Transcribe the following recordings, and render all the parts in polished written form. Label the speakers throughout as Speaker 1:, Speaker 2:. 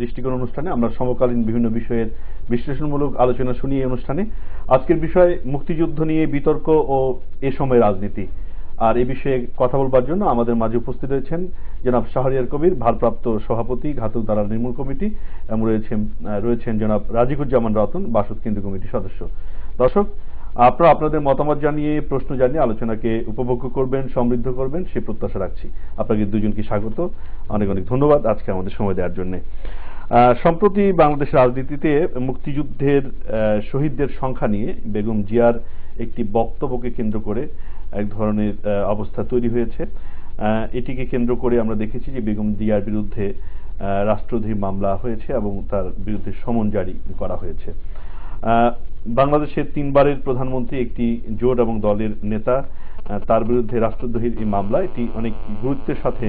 Speaker 1: দৃষ্টিকোণ অনুষ্ঠানে আমরা সমকালীন বিভিন্ন বিষয়ের বিশ্লেষণমূলক আলোচনা শুনি। এই অনুষ্ঠানে আজকের বিষয় মুক্তিযুদ্ধ নিয়ে বিতর্ক ও এ সময় রাজনীতি। আর এই বিষয়ে কথা বলবার জন্য আমাদের মাঝে উপস্থিত রয়েছেন জনাব শাহরিয়ার কবির, ভারপ্রাপ্ত সভাপতি ঘাতক দালাল নির্মূল কমিটি, এবং রয়েছেন জনাব রাজিকুজ্জামান রতন, বাসদ কেন্দ্রীয় কমিটির সদস্য। দর্শক, আপনারা আপনাদের মতামত জানিয়ে, প্রশ্ন জানিয়ে আলোচনাকে উপভোগ্য করবেন, সমৃদ্ধ করবেন, সে প্রত্যাশা রাখছি। আপনাকে দুজনকে স্বাগত, অনেক অনেক ধন্যবাদ আজকে আমাদের সময় দেওয়ার জন্য। সম্প্রতি বাংলাদেশের রাজনীতিতে মুক্তিযুদ্ধের শহীদদের সংখ্যা নিয়ে বেগম জিয়ার একটি বক্তব্যকে কেন্দ্র করে এক ধরনের অবস্থা তৈরি হয়েছে। এটিকে কেন্দ্র করে আমরা দেখেছি যে বেগম জিয়ার বিরুদ্ধে রাষ্ট্রদ্রোহী মামলা হয়েছে এবং তার বিরুদ্ধে সমন জারি করা হয়েছে। বাংলাদেশের তিনবারের প্রধানমন্ত্রী, একটি জোট এবং দলের নেতা, তার বিরুদ্ধে রাষ্ট্রদ্রোহীর এই মামলা, এটি অনেক গুরুত্বের সাথে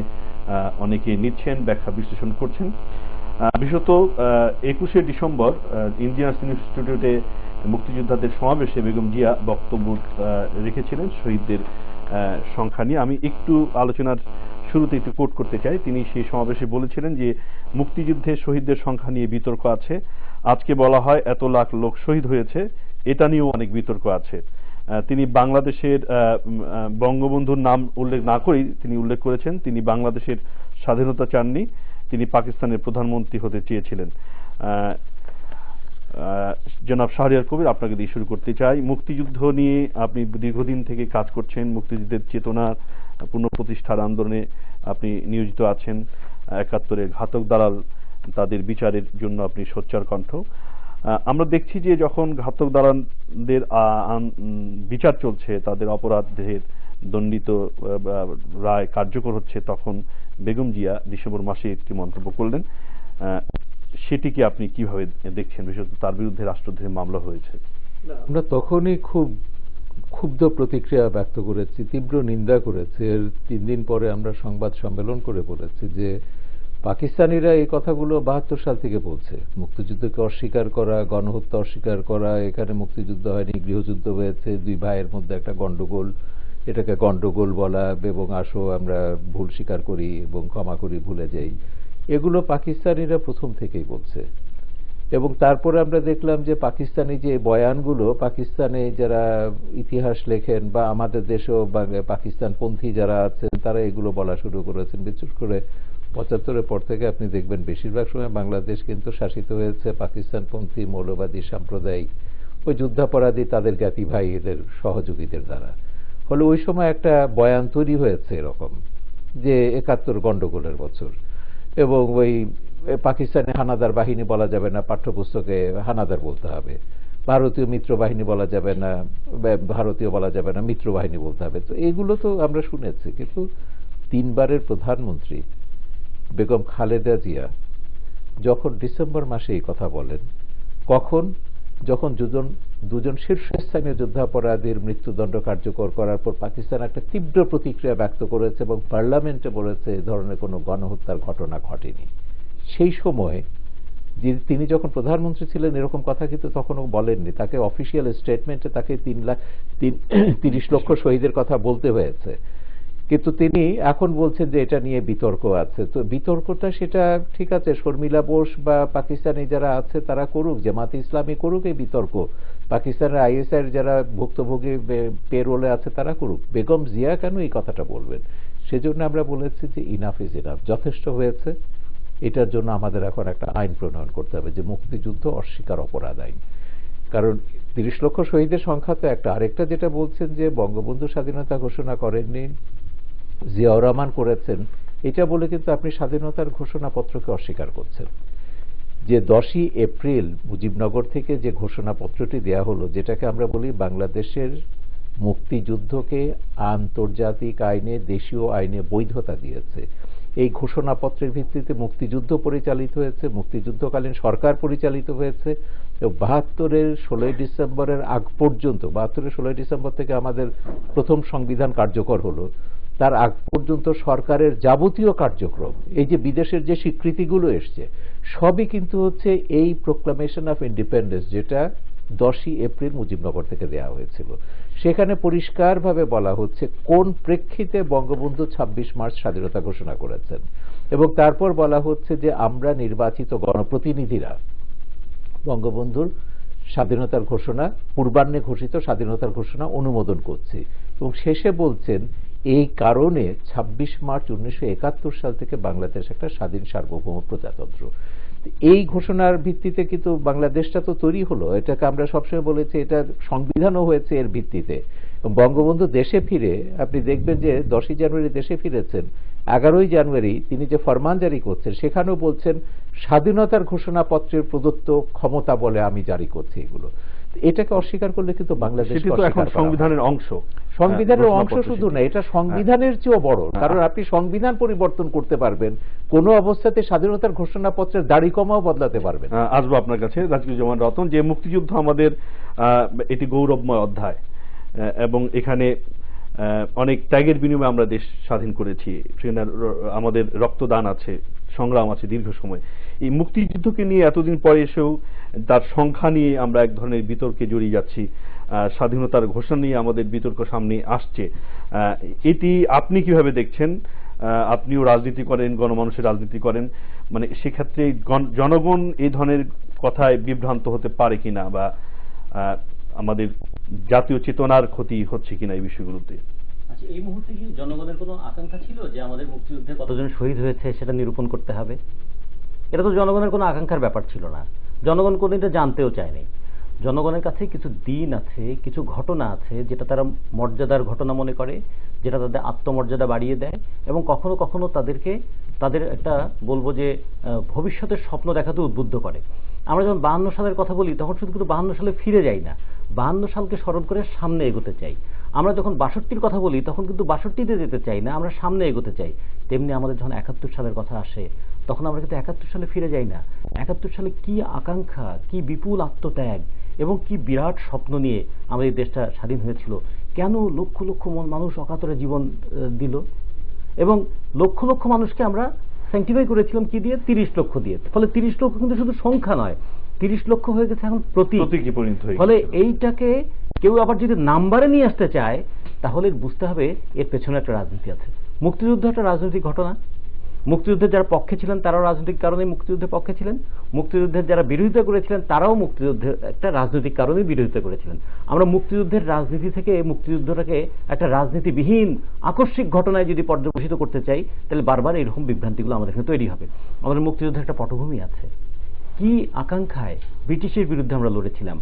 Speaker 1: অনেকে নিচ্ছেন, ব্যাখ্যা বিশ্লেষণ করছেন। বিশেষত 21শে ডিসেম্বর ইঞ্জিনিয়ার্স ইনস্টিটিউটে মুক্তিযোদ্ধাদের সমাবেশে বেগম জিয়া বক্তব্য রেখেছিলেন শহীদদের সংখ্যা নিয়ে। আমি একটু আলোচনার শুরুতে একটু কোট করতে চাই। তিনি সেই সমাবেশে বলেছিলেন যে মুক্তিযুদ্ধে শহীদদের সংখ্যা নিয়ে বিতর্ক আছে। আজকে বলা হয় এত লাখ লোক শহীদ হয়েছে, এটা নিয়েও অনেক বিতর্ক আছে। তিনি বাংলাদেশের বঙ্গবন্ধুর নাম উল্লেখ না করেই তিনি উল্লেখ করেছেন তিনি বাংলাদেশের স্বাধীনতা চাননি, তিনি পাকিস্তানের প্রধানমন্ত্রী হতে চেয়েছিলেন। জনাব শাহরিয়ার কবির, আপনাকে দিয়ে শুরু করতে চাই। মুক্তিযুদ্ধ নিয়ে আপনি দীর্ঘদিন থেকে কাজ করছেন, মুক্তিযুদ্ধের চেতনার পুনঃপ্রতিষ্ঠার আন্দোলনে আপনি নিয়োজিত আছেন। 71-এর ঘাতক দালাল তাদের বিচারের জন্য আপনি সোচ্চার কণ্ঠ। আমরা দেখছি যে যখন ঘাতক দালালদের বিচার চলছে, তাদের অপরাধের দণ্ডিত রায় কার্যকর হচ্ছে, তখন বেগম জিয়া ডিসেম্বর মাসে একটি মন্তব্য করলেন। সেটিকে আপনি কিভাবে দেখছেন? বিশেষত তার বিরুদ্ধে রাষ্ট্রদ্রোহী মামলা হয়েছে।
Speaker 2: আমরা তখনই খুব ক্ষুব্ধ প্রতিক্রিয়া ব্যক্ত করেছি, তীব্র নিন্দা করেছি। এর 3 দিন পরে আমরা সংবাদ সম্মেলন করে বলেছি যে পাকিস্তানিরা এই কথাগুলো 72 সাল থেকে বলছে। মুক্তিযুদ্ধকে অস্বীকার করা, গণহত্যা অস্বীকার করা, এখানে মুক্তিযুদ্ধ হয়নি, গৃহযুদ্ধ হয়েছে, 2 ভাইয়ের মধ্যে একটা গন্ডগোল, এটাকে গন্ডগোল বলা এবং আসো আমরা ভুল স্বীকার করি এবং ক্ষমা করি, ভুলে যাই, এগুলো পাকিস্তানিরা প্রথম থেকেই বলছে। এবং তারপরে আমরা দেখলাম যে পাকিস্তানি যে বয়ানগুলো, পাকিস্তানে যারা ইতিহাস লেখেন বা আমাদের দেশেও পাকিস্তানপন্থী যারা আছেন, তারা এগুলো বলা শুরু করেছেন। বিশেষ করে 75-এর পর থেকে আপনি দেখবেন বেশিরভাগ সময় বাংলাদেশ কিন্তু শাসিত হয়েছে পাকিস্তানপন্থী মৌলবাদী সাম্প্রদায়িক ওই যুদ্ধাপরাধী তাদের জ্ঞাতি ভাই এদের সহযোগীদের দ্বারা। ফলে ওই সময় একটা বয়ান তৈরি হয়েছে এরকম যে 71 গন্ডগোলের বছর, এবং ওই পাকিস্তানে হানাদার বাহিনী বলা যাবে না, পাঠ্যপুস্তকে হানাদার বলতে হবে। ভারতীয় মিত্র বাহিনী বলা যাবে না, ভারতীয় বলা যাবে না, মিত্র বাহিনী বলতে হবে। তো এগুলো তো আমরা শুনেছি, কিন্তু 3বারের প্রধানমন্ত্রী বেগম খালেদা জিয়া যখন ডিসেম্বর মাসে এই কথা বলেন, কখন? যখন দুজন শীর্ষস্থানীয় যুদ্ধাপরাধীর মৃত্যুদণ্ড কার্যকর করার পর পাকিস্তান একটা তীব্র প্রতিক্রিয়া ব্যক্ত করেছে এবং পার্লামেন্টে বলেছে এ ধরনের কোনো গণহত্যার ঘটনা ঘটেনি। সেই সময় তিনি যখন প্রধানমন্ত্রী ছিলেন এরকম কথা কিন্তু তখনও বলেননি। তাকে অফিসিয়াল স্টেটমেন্টে তাকে 30 লক্ষ শহীদের কথা বলতে হয়েছে, কিন্তু তিনি এখন বলছেন যে এটা নিয়ে বিতর্ক আছে। তো বিতর্কটা সেটা ঠিক আছে, শর্মিলা বোস বা পাকিস্তানি যারা আছে তারা করুক, জামাতে ইসলামী করুক এই বিতর্ক, পাকিস্তানের আইএসআই যারা ভুক্তভোগী পেরোলে আছে তারা করুক, বেগম জিয়া কেন এই কথাটা বলবেন? সেজন্য আমরা বলেছি যে ইনাফ ইজ ইনাফ, যথেষ্ট হয়েছে। এটার জন্য আমাদের এখন একটা আইন প্রণয়ন করতে হবে যে মুক্তিযুদ্ধ অস্বীকার অপরাধ আইন। কারণ 30 লক্ষ শহীদের সংখ্যা তো একটা, আরেকটা যেটা বলছেন যে বঙ্গবন্ধু স্বাধীনতা ঘোষণা করেননি, জিয়াউর রহমান করেছেন, এটা বলে কিন্তু আপনি স্বাধীনতার ঘোষণাপত্রকে অস্বীকার করছেন। যে 10ই এপ্রিল মুজিবনগর থেকে যে ঘোষণাপত্রটি দেয়া হলো, যেটাকে আমরা বলি বাংলাদেশের মুক্তিযুদ্ধকে আন্তর্জাতিক আইনে, দেশীয় আইনে বৈধতা দিয়েছে, এই ঘোষণাপত্রের ভিত্তিতে মুক্তিযুদ্ধ পরিচালিত হয়েছে, মুক্তিযুদ্ধকালীন সরকার পরিচালিত হয়েছে। 72-এর 16ই ডিসেম্বরের আগ পর্যন্ত, 72-এর 16ই ডিসেম্বর থেকে আমাদের প্রথম সংবিধান কার্যকর হলো, তার আগ পর্যন্ত সরকারের যাবতীয় কার্যক্রম, এই যে বিদেশের যে স্বীকৃতিগুলো এসছে, সবই কিন্তু হচ্ছে এই প্রোক্লামেশন অফ ইন্ডিপেন্ডেন্স, যেটা 10ই এপ্রিল মুজিবনগর থেকে দেওয়া হয়েছিল। সেখানে পরিষ্কারভাবে বলা হচ্ছে কোন প্রেক্ষিতে বঙ্গবন্ধু 26 মার্চ স্বাধীনতা ঘোষণা করেছেন। এবং তারপর বলা হচ্ছে যে আমরা নির্বাচিত গণপ্রতিনিধিরা বঙ্গবন্ধুর স্বাধীনতার ঘোষণা, পূর্বাহ্নে ঘোষিত স্বাধীনতার ঘোষণা অনুমোদন করছি, এবং শেষে বলছেন এই কারণে ২৬ মার্চ ১৯৭১ সাল থেকে বাংলাদেশ একটা স্বাধীন সার্বভৌম প্রজাতন্ত্র। এই ঘোষণার ভিত্তিতে কিন্তু বাংলাদেশটা তো তৈরি হলো। এটাকে আমরা সবসময় বলেছি এটার সংবিধানও হয়েছে এর ভিত্তিতে। বঙ্গবন্ধু দেশে ফিরে আপনি দেখবেন যে 10ই জানুয়ারি দেশে ফিরেছেন, 11ই জানুয়ারি তিনি যে ফরমান জারি করছেন সেখানেও বলছেন স্বাধীনতার ঘোষণাপত্রের প্রদত্ত ক্ষমতা বলে আমি জারি করছি এগুলো। এটাকে অস্বীকার করলে কিন্তু বাংলাদেশ
Speaker 1: সংবিধানের অংশ,
Speaker 2: সংবিধানের অংশ শুধু না, এটা সংবিধানের চেয়েও বড়। কারণ আপনি সংবিধান পরিবর্তন করতে পারবেন, কোন অবস্থাতে স্বাধীনতার ঘোষণাপত্রের দাড়ি কমাও বদলাতে পারবেন।
Speaker 1: আসবো আপনার কাছে রাজকুজ্জামান রতন, যে মুক্তিযুদ্ধ আমাদের এটি গৌরবময় অধ্যায় এবং এখানে অনেক ত্যাগের বিনিময়ে আমরা দেশ স্বাধীন করেছি, আমাদের রক্তদান আছে, সংগ্রাম আছে দীর্ঘ সময়। এই মুক্তিযুদ্ধকে নিয়ে এতদিন পরে এসেও তার সংখ্যা নিয়ে আমরা এক ধরনের বিতর্কে জড়িয়ে যাচ্ছি, স্বাধীনতার ঘোষণা নিয়ে আমাদের বিতর্ক সামনে আসছে। এটি আপনি কিভাবে দেখছেন? আপনিও রাজনীতি করেন, গণমানুষের রাজনীতি করেন, মানে সেক্ষেত্রে জনগণ এই ধরনের কথায় বিভ্রান্ত হতে পারে কিনা, বা আমাদের জাতীয় চেতনার ক্ষতি হচ্ছে কিনা এই বিষয়গুলোতে?
Speaker 3: আচ্ছা, এই মুহূর্তে কি জনগণের কোনো আকাঙ্ক্ষা ছিল যে আমাদের মুক্তিযুদ্ধে কতজন শহীদ হয়েছে সেটা নিরূপণ করতে হবে? এটা তো জনগণের কোনো আকাঙ্ক্ষার ব্যাপার ছিল না, জনগণ কোনো এটা জানতেও চায়নি। জনগণের কাছে কিছু দিন আছে, কিছু ঘটনা আছে যেটা তারা মর্যাদার ঘটনা মনে করে, যেটা তাদের আত্মমর্যাদা বাড়িয়ে দেয় এবং কখনো কখনো তাদেরকে তাদের একটা বলবো যে ভবিষ্যতের স্বপ্ন দেখাতে উদ্বুদ্ধ করে। আমরা যখন 52 সালের কথা বলি তখন শুধু কিন্তু 52 সালে ফিরে যাই না, 52 সালকে স্মরণ করে সামনে এগোতে চাই। আমরা যখন 62-র কথা বলি তখন কিন্তু 62-তে যেতে চাই না, আমরা সামনে এগোতে চাই। তেমনি আমাদের যখন 71 সালের কথা আসে তখন আমরা কিন্তু 71 সালে ফিরে যাই না। 71 সালে কি আকাঙ্ক্ষা, কি বিপুল আত্মত্যাগ এবং কি বিরাট স্বপ্ন নিয়ে আমাদের দেশটা স্বাধীন হয়েছিল, কেন লক্ষ লক্ষ মানুষ অকাতরে জীবন দিল, এবং লক্ষ লক্ষ মানুষকে আমরা স্যাংটিফাই করেছিলাম কি দিয়ে? 30 লক্ষ দিয়ে। ফলে 30 লক্ষ কিন্তু শুধু সংখ্যা নয়, 30 লক্ষ হয়ে গেছে এখন প্রতীকী পরিণত হয়েছে। ফলে এইটাকে কেউ আবার যদি নাম্বারে নিয়ে আসতে চায় তাহলে বুঝতে হবে এর পেছনে একটা রাজনীতি আছে। মুক্তিযুদ্ধ একটা রাজনৈতিক ঘটনা, মুক্তিযুদ্ধের যারা পক্ষে ছিলেন তারাও রাজনৈতিক কারণে মুক্তিযুদ্ধের পক্ষে ছিলেন, মুক্তিযুদ্ধের যারা বিরোধিতা করেছিলেন তারাও মুক্তিযুদ্ধের একটা রাজনৈতিক কারণে বিরোধিতা করেছিলেন। আমরা মুক্তিযুদ্ধের রাজনীতি থেকে মুক্তিযুদ্ধটাকে একটা রাজনীতিবিহীন আকস্মিক ঘটনায় যদি পর্যবেসিত করতে চাই তাহলে বারবার এরকম বিভ্রান্তিগুলো আমাদের এখানে তৈরি হবে। আমাদের মুক্তিযুদ্ধের একটা পটভূমি আছে, কি আকাঙ্ক্ষায় ব্রিটিশের বিরুদ্ধে আমরা লড়েছিলাম,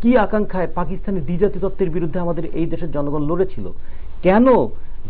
Speaker 3: কি আকাঙ্ক্ষায় পাকিস্তানি দ্বিজাতি তত্ত্বের বিরুদ্ধে আমাদের এই দেশের জনগণ লড়েছিল, কেন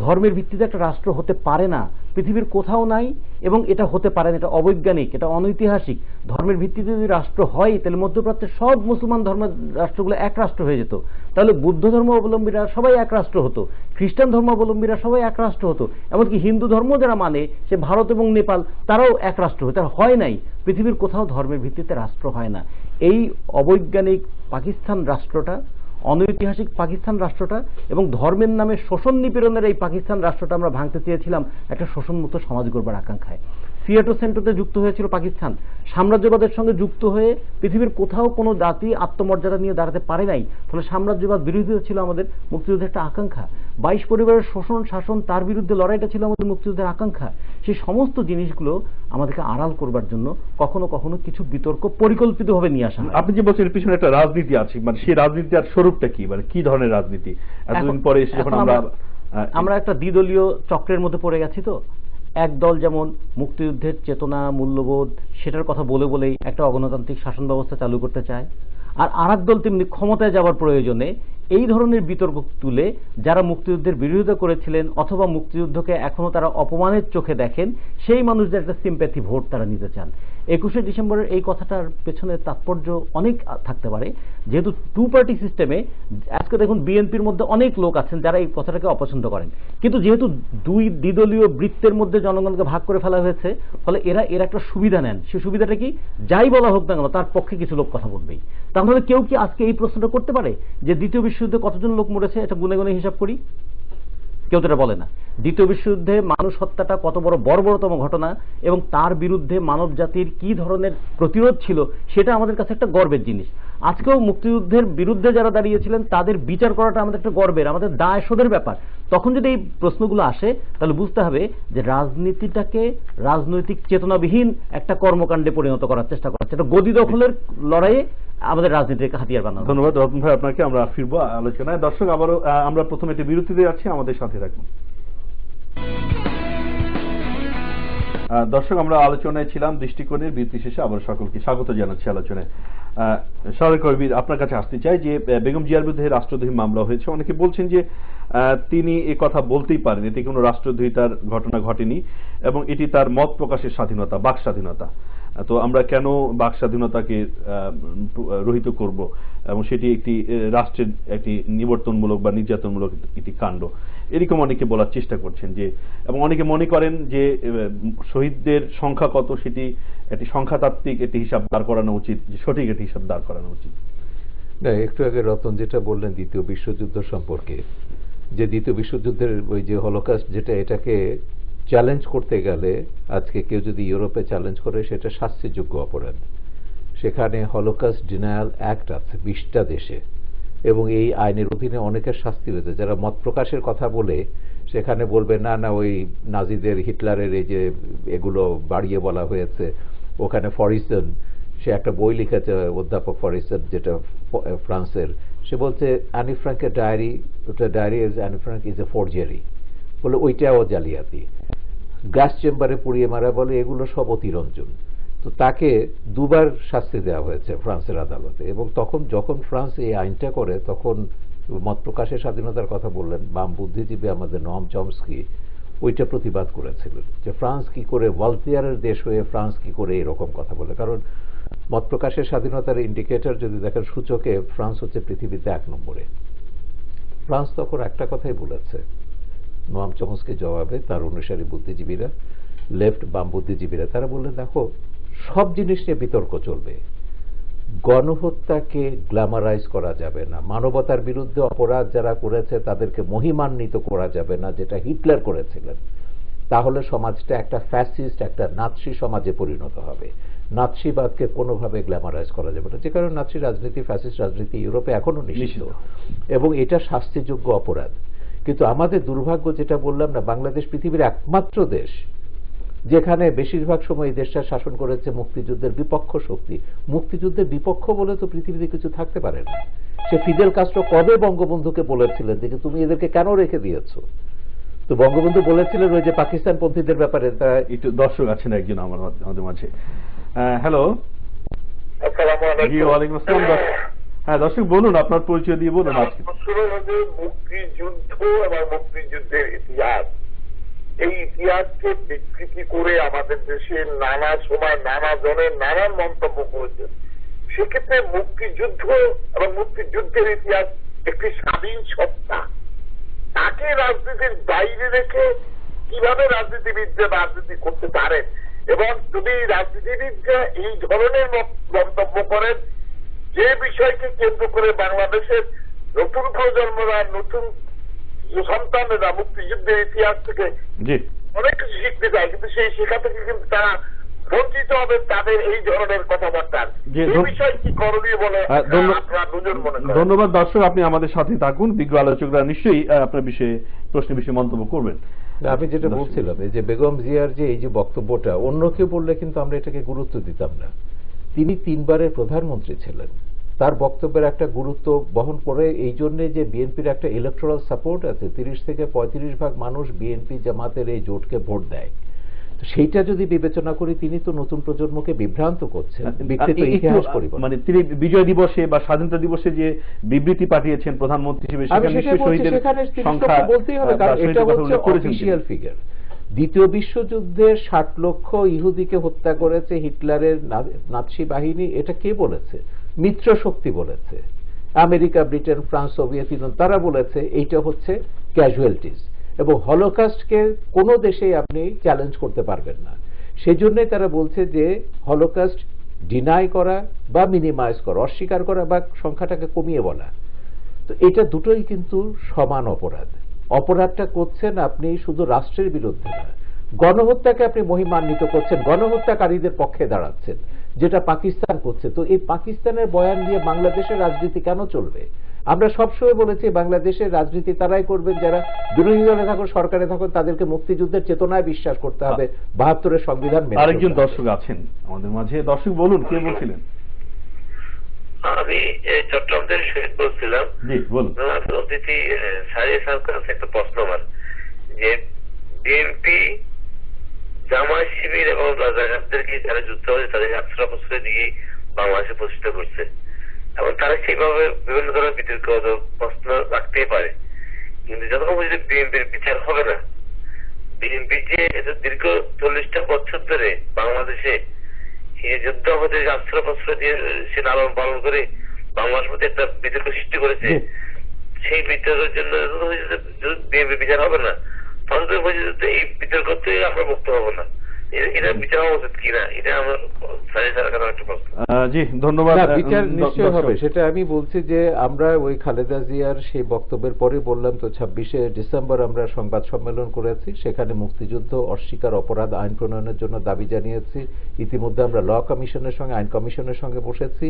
Speaker 3: ধর্মের ভিত্তিতে একটা রাষ্ট্র হতে পারে না, পৃথিবীর কোথাও নাই এবং এটা হতে পারে না, এটা অবৈজ্ঞানিক, এটা অনৈতিহাসিক। ধর্মের ভিত্তিতে যদি রাষ্ট্র হয় তাহলে মধ্যপ্রাচ্যের সব মুসলমান ধর্মের রাষ্ট্রগুলো এক রাষ্ট্র হয়ে যেত, তাহলে বৌদ্ধ ধর্ম অবলম্বীরা সবাই এক রাষ্ট্র হতো, খ্রিস্টান ধর্ম অবলম্বীরা সবাই এক রাষ্ট্র হতো, এমনকি হিন্দু ধর্ম যারা মানে সে ভারত এবং নেপাল তারাও এক রাষ্ট্র হতো। তার হয় নাই, পৃথিবীর কোথাও ধর্মের ভিত্তিতে রাষ্ট্র হয় না। এই অবৈজ্ঞানিক পাকিস্তান রাষ্ট্রটা, অনৈতিহাসিক পাকিস্তান রাষ্ট্রটা এবং ধর্মের নামে শোষণ নিপীড়নের এই পাকিস্তান রাষ্ট্রটা আমরা ভাঙতে চেয়েছিলাম একটা শোষণমুক্ত সমাজ গড়বার আকাঙ্ক্ষায়। সিয়াটো সেন্টোতে যুক্ত হয়েছিল পাকিস্তান, সাম্রাজ্যবাদের সঙ্গে যুক্ত হয়ে পৃথিবীর কোথাও কোনো জাতি আত্মমর্যাদা নিয়ে দাঁড়াতে পারে নাই। ফলে সাম্রাজ্যবাদ বিরোধিতা ছিল আমাদের মুক্তিযুদ্ধের একটা আকাঙ্ক্ষা। 22 পরিবারের শোষণ শাসন তার বিরুদ্ধে লড়াইটা ছিল আমাদের মুক্তিযুদ্ধের আকাঙ্ক্ষা। সেই সমস্ত জিনিসগুলো আমাদেরকে আড়াল করবার জন্য কখনো কখনো কিছু বিতর্ক পরিকল্পিতভাবে নিয়ে আসা হয়।
Speaker 1: আপনি যে বলছেন এর পিছনে একটা রাজনীতি আছে, মানে সেই রাজনীতি আর স্বরূপটা কি, মানে কি ধরনের রাজনীতি? এতদিন পরে এসে যখন
Speaker 3: আমরা একটা দ্বিদলীয় চক্রের মধ্যে পড়ে গেছি। তো এক দল যেমন মুক্তিযুদ্ধের চেতনা, মূল্যবোধ সেটার কথা বলে বলেই একটা অগণতান্ত্রিক শাসন ব্যবস্থা চালু করতে চায়, আর আরেক দল তেমনি ক্ষমতায় যাওয়ার প্রয়োজনে এই ধরনের বিতর্ক তুলে যারা মুক্তিযুদ্ধের বিরোধিতা করেছিলেন অথবা মুক্তিযুদ্ধকে এখনো তারা অপমানের চোখে দেখেন সেই মানুষদের একটা সিম্প্যাথি ভোট তারা নিতে চান। 21শে ডিসেম্বরের এই কথাটার পেছনে তাৎপর্য অনেক থাকতে পারে, যেহেতু টু পার্টি সিস্টেমে আজকে দেখুন বিএনপির মধ্যে অনেক লোক আছেন যারা এই কথাটাকে অপছন্দ করেন, কিন্তু যেহেতু দুই দ্বিদলীয় বৃত্তের মধ্যে জনগণকে ভাগ করে ফেলা হয়েছে ফলে এরা একটা সুবিধা নেন। সেই সুবিধাটা কি? যাই বলা হোক না কেন তার পক্ষে কিছু লোক কথা বলবেই। তাহলে কেউ কি আজকে এই প্রশ্নটা করতে পারে যে দ্বিতীয় বিশ্বযুদ্ধে কতজন লোক মরেছে এটা গুনে গুনে হিসাব করি? কেউ তো এটা বলে না। দ্বিতীয় বিশ্বযুদ্ধে মানুষ হত্যাটা কত বড় বর্বরতম ঘটনা এবং তার বিরুদ্ধে মানব জাতির কি ধরনের প্রতিরোধ ছিল সেটা আমাদের কাছে একটা গর্বের জিনিস। আজকেও মুক্তিযুদ্ধের বিরুদ্ধে যারা দাঁড়িয়েছিলেন তাদের বিচার করাটা আমাদের একটা গর্বের, আমাদের দায় শোধের ব্যাপার। তখন যদি এই প্রশ্নগুলো আসে তাহলে বুঝতে হবে যে রাজনীতিটাকে রাজনৈতিক চেতনাবিহীন একটা কর্মকাণ্ডে পরিণত করার চেষ্টা করা, এটা গদি দখলের লড়াইয়ে আমাদের রাজনীতিকে হাতিয়ার বানানো।
Speaker 1: ধন্যবাদ রতন ভাই আপনাকে। আমরা ফিরবো আলোচনায়। দর্শক, আবারও আমরা প্রথমে একটি বিরতিতে যাচ্ছি, আমাদের সাথে রাখুন। দর্শক, আমরা আলোচনায় ছিলাম, দৃষ্টিকোণের বিরতি শেষে আবার সকলকে স্বাগত জানাচ্ছি আলোচনায়। সরকার কবির, আপনার কাছে আসতে চাই যে বেগম জিয়ার বিরুদ্ধে রাষ্ট্রদ্রোহী মামলা হয়েছে। অনেকে বলছেন যে তিনি এ কথা বলতেই পারেন, এতে কোনো রাষ্ট্রদ্রোহিতার ঘটনা ঘটেনি এবং এটি তার মত প্রকাশের স্বাধীনতা, বাক স্বাধীনতা। তো আমরা কেন বাক স্বাধীনতাকে রহিত করব এবং সেটি একটি রাষ্ট্রের একটি নিবর্তনমূলক বা নির্যাতনমূলক একটি কাণ্ড, এরকম অনেকে বলার চেষ্টা করছেন। যে এবং অনেকে মনে করেন যে শহীদদের সংখ্যা কত সেটি একটি সংখ্যাতাত্ত্বিক একটি হিসাব দাঁড় করানো উচিত, সঠিক একটি হিসাব দাঁড় করানো উচিত।
Speaker 2: না, একটু আগে রতন যেটা বললেন দ্বিতীয় বিশ্বযুদ্ধ সম্পর্কে, যে দ্বিতীয় বিশ্বযুদ্ধের ওই যে হলোকাস্ট, যেটা এটাকে চ্যালেঞ্জ করতে গেলে আজকে কেউ যদি ইউরোপে চ্যালেঞ্জ করে সেটা শাস্তিযোগ্য অপরাধ। সেখানে হলোকাস্ট ডিনায়াল অ্যাক্ট আছে 20টা দেশে এবং এই আইনের অধীনে অনেকের শাস্তি হয়েছে। যারা মত প্রকাশের কথা বলে সেখানে বলবে না না ওই নাজিদের হিটলারের এই যে এগুলো বাড়িয়ে বলা হয়েছে, ওখানে ফরিসন, সে একটা বই লিখেছে অধ্যাপক ফরিসন, যেটা ফ্রান্সের, সে বলছে অ্যানি ফ্রাঙ্কের ডায়েরি, ওটা diary Anne Frank is a forgery, বলে ওইটাও জালিয়াতি। গ্যাস চেম্বারে পুড়িয়ে মারা, বলে এগুলো সব অতিরঞ্জন। তো তাকে 2বার শাস্তি দেওয়া হয়েছে ফ্রান্সের আদালতে। এবং তখন যখন ফ্রান্স এই আইনটা করে তখন মত প্রকাশের স্বাধীনতার কথা বললেন, বাম বুদ্ধিজীবী আমাদের নম চমস্কি ওইটা প্রতিবাদ করেছিলেন যে ফ্রান্স কি করে, ভলতেয়ারের দেশ হয়ে ফ্রান্স কি করে এরকম কথা বলে। কারণ মত প্রকাশের স্বাধীনতার ইন্ডিকেটর যদি দেখেন সূচকে, ফ্রান্স হচ্ছে পৃথিবীতে 1 নম্বরে। ফ্রান্স তখন একটা কথাই বলেছে নোয়াম চমস্কির জবাবে, তার অনুসারী বুদ্ধিজীবীরা, লেফট বাম বুদ্ধিজীবীরা, তারা বললেন দেখো সব জিনিস নিয়ে বিতর্ক চলবে, গণহত্যাকে গ্ল্যামারাইজ করা যাবে না, মানবতার বিরুদ্ধে অপরাধ যারা করেছে তাদেরকে মহিমান্বিত করা যাবে না, যেটা হিটলার করেছিলেন, তাহলে সমাজটা একটা ফ্যাসিস্ট, একটা নাৎসি সমাজে পরিণত হবে। নাৎসিবাদকে কোনোভাবে গ্ল্যামারাইজ করা যাবে না, যে কারণে নাৎসি রাজনীতি, ফ্যাসিস্ট রাজনীতি ইউরোপে এখনো নিষিদ্ধ এবং এটা শাস্তিযোগ্য অপরাধ। কিন্তু আমাদের দুর্ভাগ্য, যেটা বললাম না, বাংলাদেশ পৃথিবীর একমাত্র দেশ যেখানে বেশিরভাগ সময় এই দেশটা শাসন করেছে মুক্তিযুদ্ধের বিপক্ষ শক্তি। মুক্তিযুদ্ধের বিপক্ষ বলে তো পৃথিবীতে কিছু থাকতে পারে না। সে ফিদেল কাস্ট্রো কবে বঙ্গবন্ধুকে বলেছিলেন যে তুমি এদেরকে কেন রেখে দিয়েছো? তো বঙ্গবন্ধু বলেছিলেন ওই যে পাকিস্তান পন্থীদের ব্যাপারে। তারা একটু
Speaker 1: দর্শক আছেন একজন আমাদের মাঝে। হ্যালো, ওয়ালাইকুম আসসালাম। হ্যাঁ দর্শক, বলুন আপনার পরিচয় দিয়ে বলুন। আজকে
Speaker 4: মুক্তিযুদ্ধ এবং মুক্তিযুদ্ধের ইতিহাস, এই ইতিহাসকে বিকৃতি করে আমাদের দেশে নানা সময় নানা জনের নানান মন্তব্য করেছেন। সেক্ষেত্রে মুক্তিযুদ্ধ এবং মুক্তিযুদ্ধের ইতিহাস একটি স্বাধীন সত্তা, তাকে রাজনীতির বাইরে রেখে কিভাবে রাজনীতিবিদরা রাজনীতি করতে পারেন? এবং যদি রাজনীতিবিদরা এই ধরনের মন্তব্য করেন, যে বিষয়কে কেন্দ্র করে বাংলাদেশের নতুন প্রজন্মরা, নতুন সন্তানেরা মুক্তিযুদ্ধের ইতিহাস থেকে অনেক কিছু শিখতে চায়, কিন্তু সেই শেখা থেকে কিন্তু তারা বঞ্চিত হবে তাদের এই ধরনের কথাবার্তার। এই বিষয় কি করণীয় বলে আপনারা দুজন মনে করেন?
Speaker 1: ধন্যবাদ দর্শক, আপনি আমাদের সাথে থাকুন। বিজ্ঞ আলোচকরা নিশ্চয়ই আপনার বিষয়ে প্রশ্নের বিষয়ে মন্তব্য করবেন।
Speaker 2: আমি যেটা বলছিলাম, এই যে বেগম জিয়ার যে এই যে বক্তব্যটা, অন্য কেউ বললে কিন্তু আমরা এটাকে গুরুত্ব দিতাম না। তিনি 3বারের প্রধানমন্ত্রী ছিলেন, তার বক্তব্যের একটা গুরুত্ব বহন করে এই জন্যে যে বিএনপির একটা ইলেকটোরাল সাপোর্ট আছে, 30 থেকে 35% মানুষ বিএনপি জামাতের এই জোটকে ভোট দেয়। সেইটা যদি বিবেচনা করি, তিনি তো নতুন প্রজন্মকে বিভ্রান্ত করছেন, বিকৃত ইতিহাস পরিবর্তন।
Speaker 1: মানে তিনি বিজয় দিবসে বা স্বাধীনতা দিবসে যে বিবৃতি পাঠিয়েছেন প্রধানমন্ত্রী হিসেবে,
Speaker 2: সেখানে বলতেই হবে, কারণ এটা হচ্ছে অফিশিয়াল ফিগার। দ্বিতীয় বিশ্বযুদ্ধে 60 লক্ষ ইহুদিকে হত্যা করেছে হিটলারের নাৎসি বাহিনী, এটা কে বলেছে? মিত্র শক্তি বলেছে। America, Britain, France, Soviet union, তারা বলেছে এইটা হচ্ছে ক্যাজুয়ালিটিস। এবং হলোকাস্টকে কোনো দেশেই আপনি চ্যালেঞ্জ করতে পারবেন না। সেজন্যই তারা বলছে যে হলোকাস্ট ডিনাই করা বা মিনিমাইজ করা, অস্বীকার করা বা সংখ্যাটাকে কমিয়ে বলা, তো এটা দুটোই কিন্তু সমান অপরাধ। অপরাধটা করছেন আপনি শুধু রাষ্ট্রের বিরুদ্ধে না, গণহত্যাকে আপনি মহিমান্বিত করছেন, গণহত্যাকারীদের পক্ষে দাঁড়াচ্ছেন। যেটা পাকিস্তান করছে। তো এই পাকিস্তানের বয়ান দিয়ে বাংলাদেশের রাজনীতি কেন চলবে? আমরা সবসময় বলেছি বাংলাদেশের রাজনীতি তারাই করবেন যারা বিরোধী দলে থাকুন সরকারে থাকুন, তাদেরকে মুক্তিযুদ্ধের চেতনায় বিশ্বাস করতে হবে, 72-এর সংবিধান মেনে।
Speaker 1: আরেকজন দর্শক আছেন আমাদের মাঝে। দর্শক বলুন, কে বলছিলেন?
Speaker 5: আমি চট্টগ্রাম থেকে শহীদ বলছিলাম।
Speaker 1: জি বলুন।
Speaker 5: অতিথি সারিয়া সাহেবের কাছে একটা প্রশ্ন আমার, যে বিএনপি জামায়াত শিবির এবং রাজাকারদেরকে যারা যুদ্ধ হয়েছে তাদেরকে আশ্রয় প্রশ্রয় দিয়ে বাংলাদেশে প্রতিষ্ঠিত করছে এবং তারা সেইভাবে বিভিন্ন ধরনের বিতর্ক প্রশ্ন রাখতেই পারে, কিন্তু যতক্ষণ পর্যন্ত বিএনপির বিচার হবে না, বিএনপি যে দীর্ঘ 40টা বছর ধরে বাংলাদেশে এই যুদ্ধ আমাদের আশ্রয় প্রশ্রয় দিয়ে সে লালন পালন করে বাংলাদেশের মধ্যে একটা বিতর্ক সৃষ্টি করেছে, সেই বিতর্কের জন্য বিএনপি বিচার হবে না, ততদিন পর্যন্ত এই বিতর্ক থেকে আমরা মুক্ত হবো না। এটা বিচার হওয়া উচিত কিনা, এটা আমার একটা প্রশ্ন।
Speaker 1: জি ধন্যবাদ।
Speaker 2: বিচার নিশ্চয় হবে, সেটা আমি বলছি যে আমরা ওই খালেদা জিয়ার সেই বক্তব্যের পরে বললাম তো 26শে ডিসেম্বর আমরা সংবাদ সম্মেলন করেছি, সেখানে মুক্তিযুদ্ধ অস্বীকার অপরাধ আইন প্রণয়নের জন্য দাবি জানিয়েছি। ইতিমধ্যে আমরা ল কমিশনের সঙ্গে আইন কমিশনের সঙ্গে বসেছি,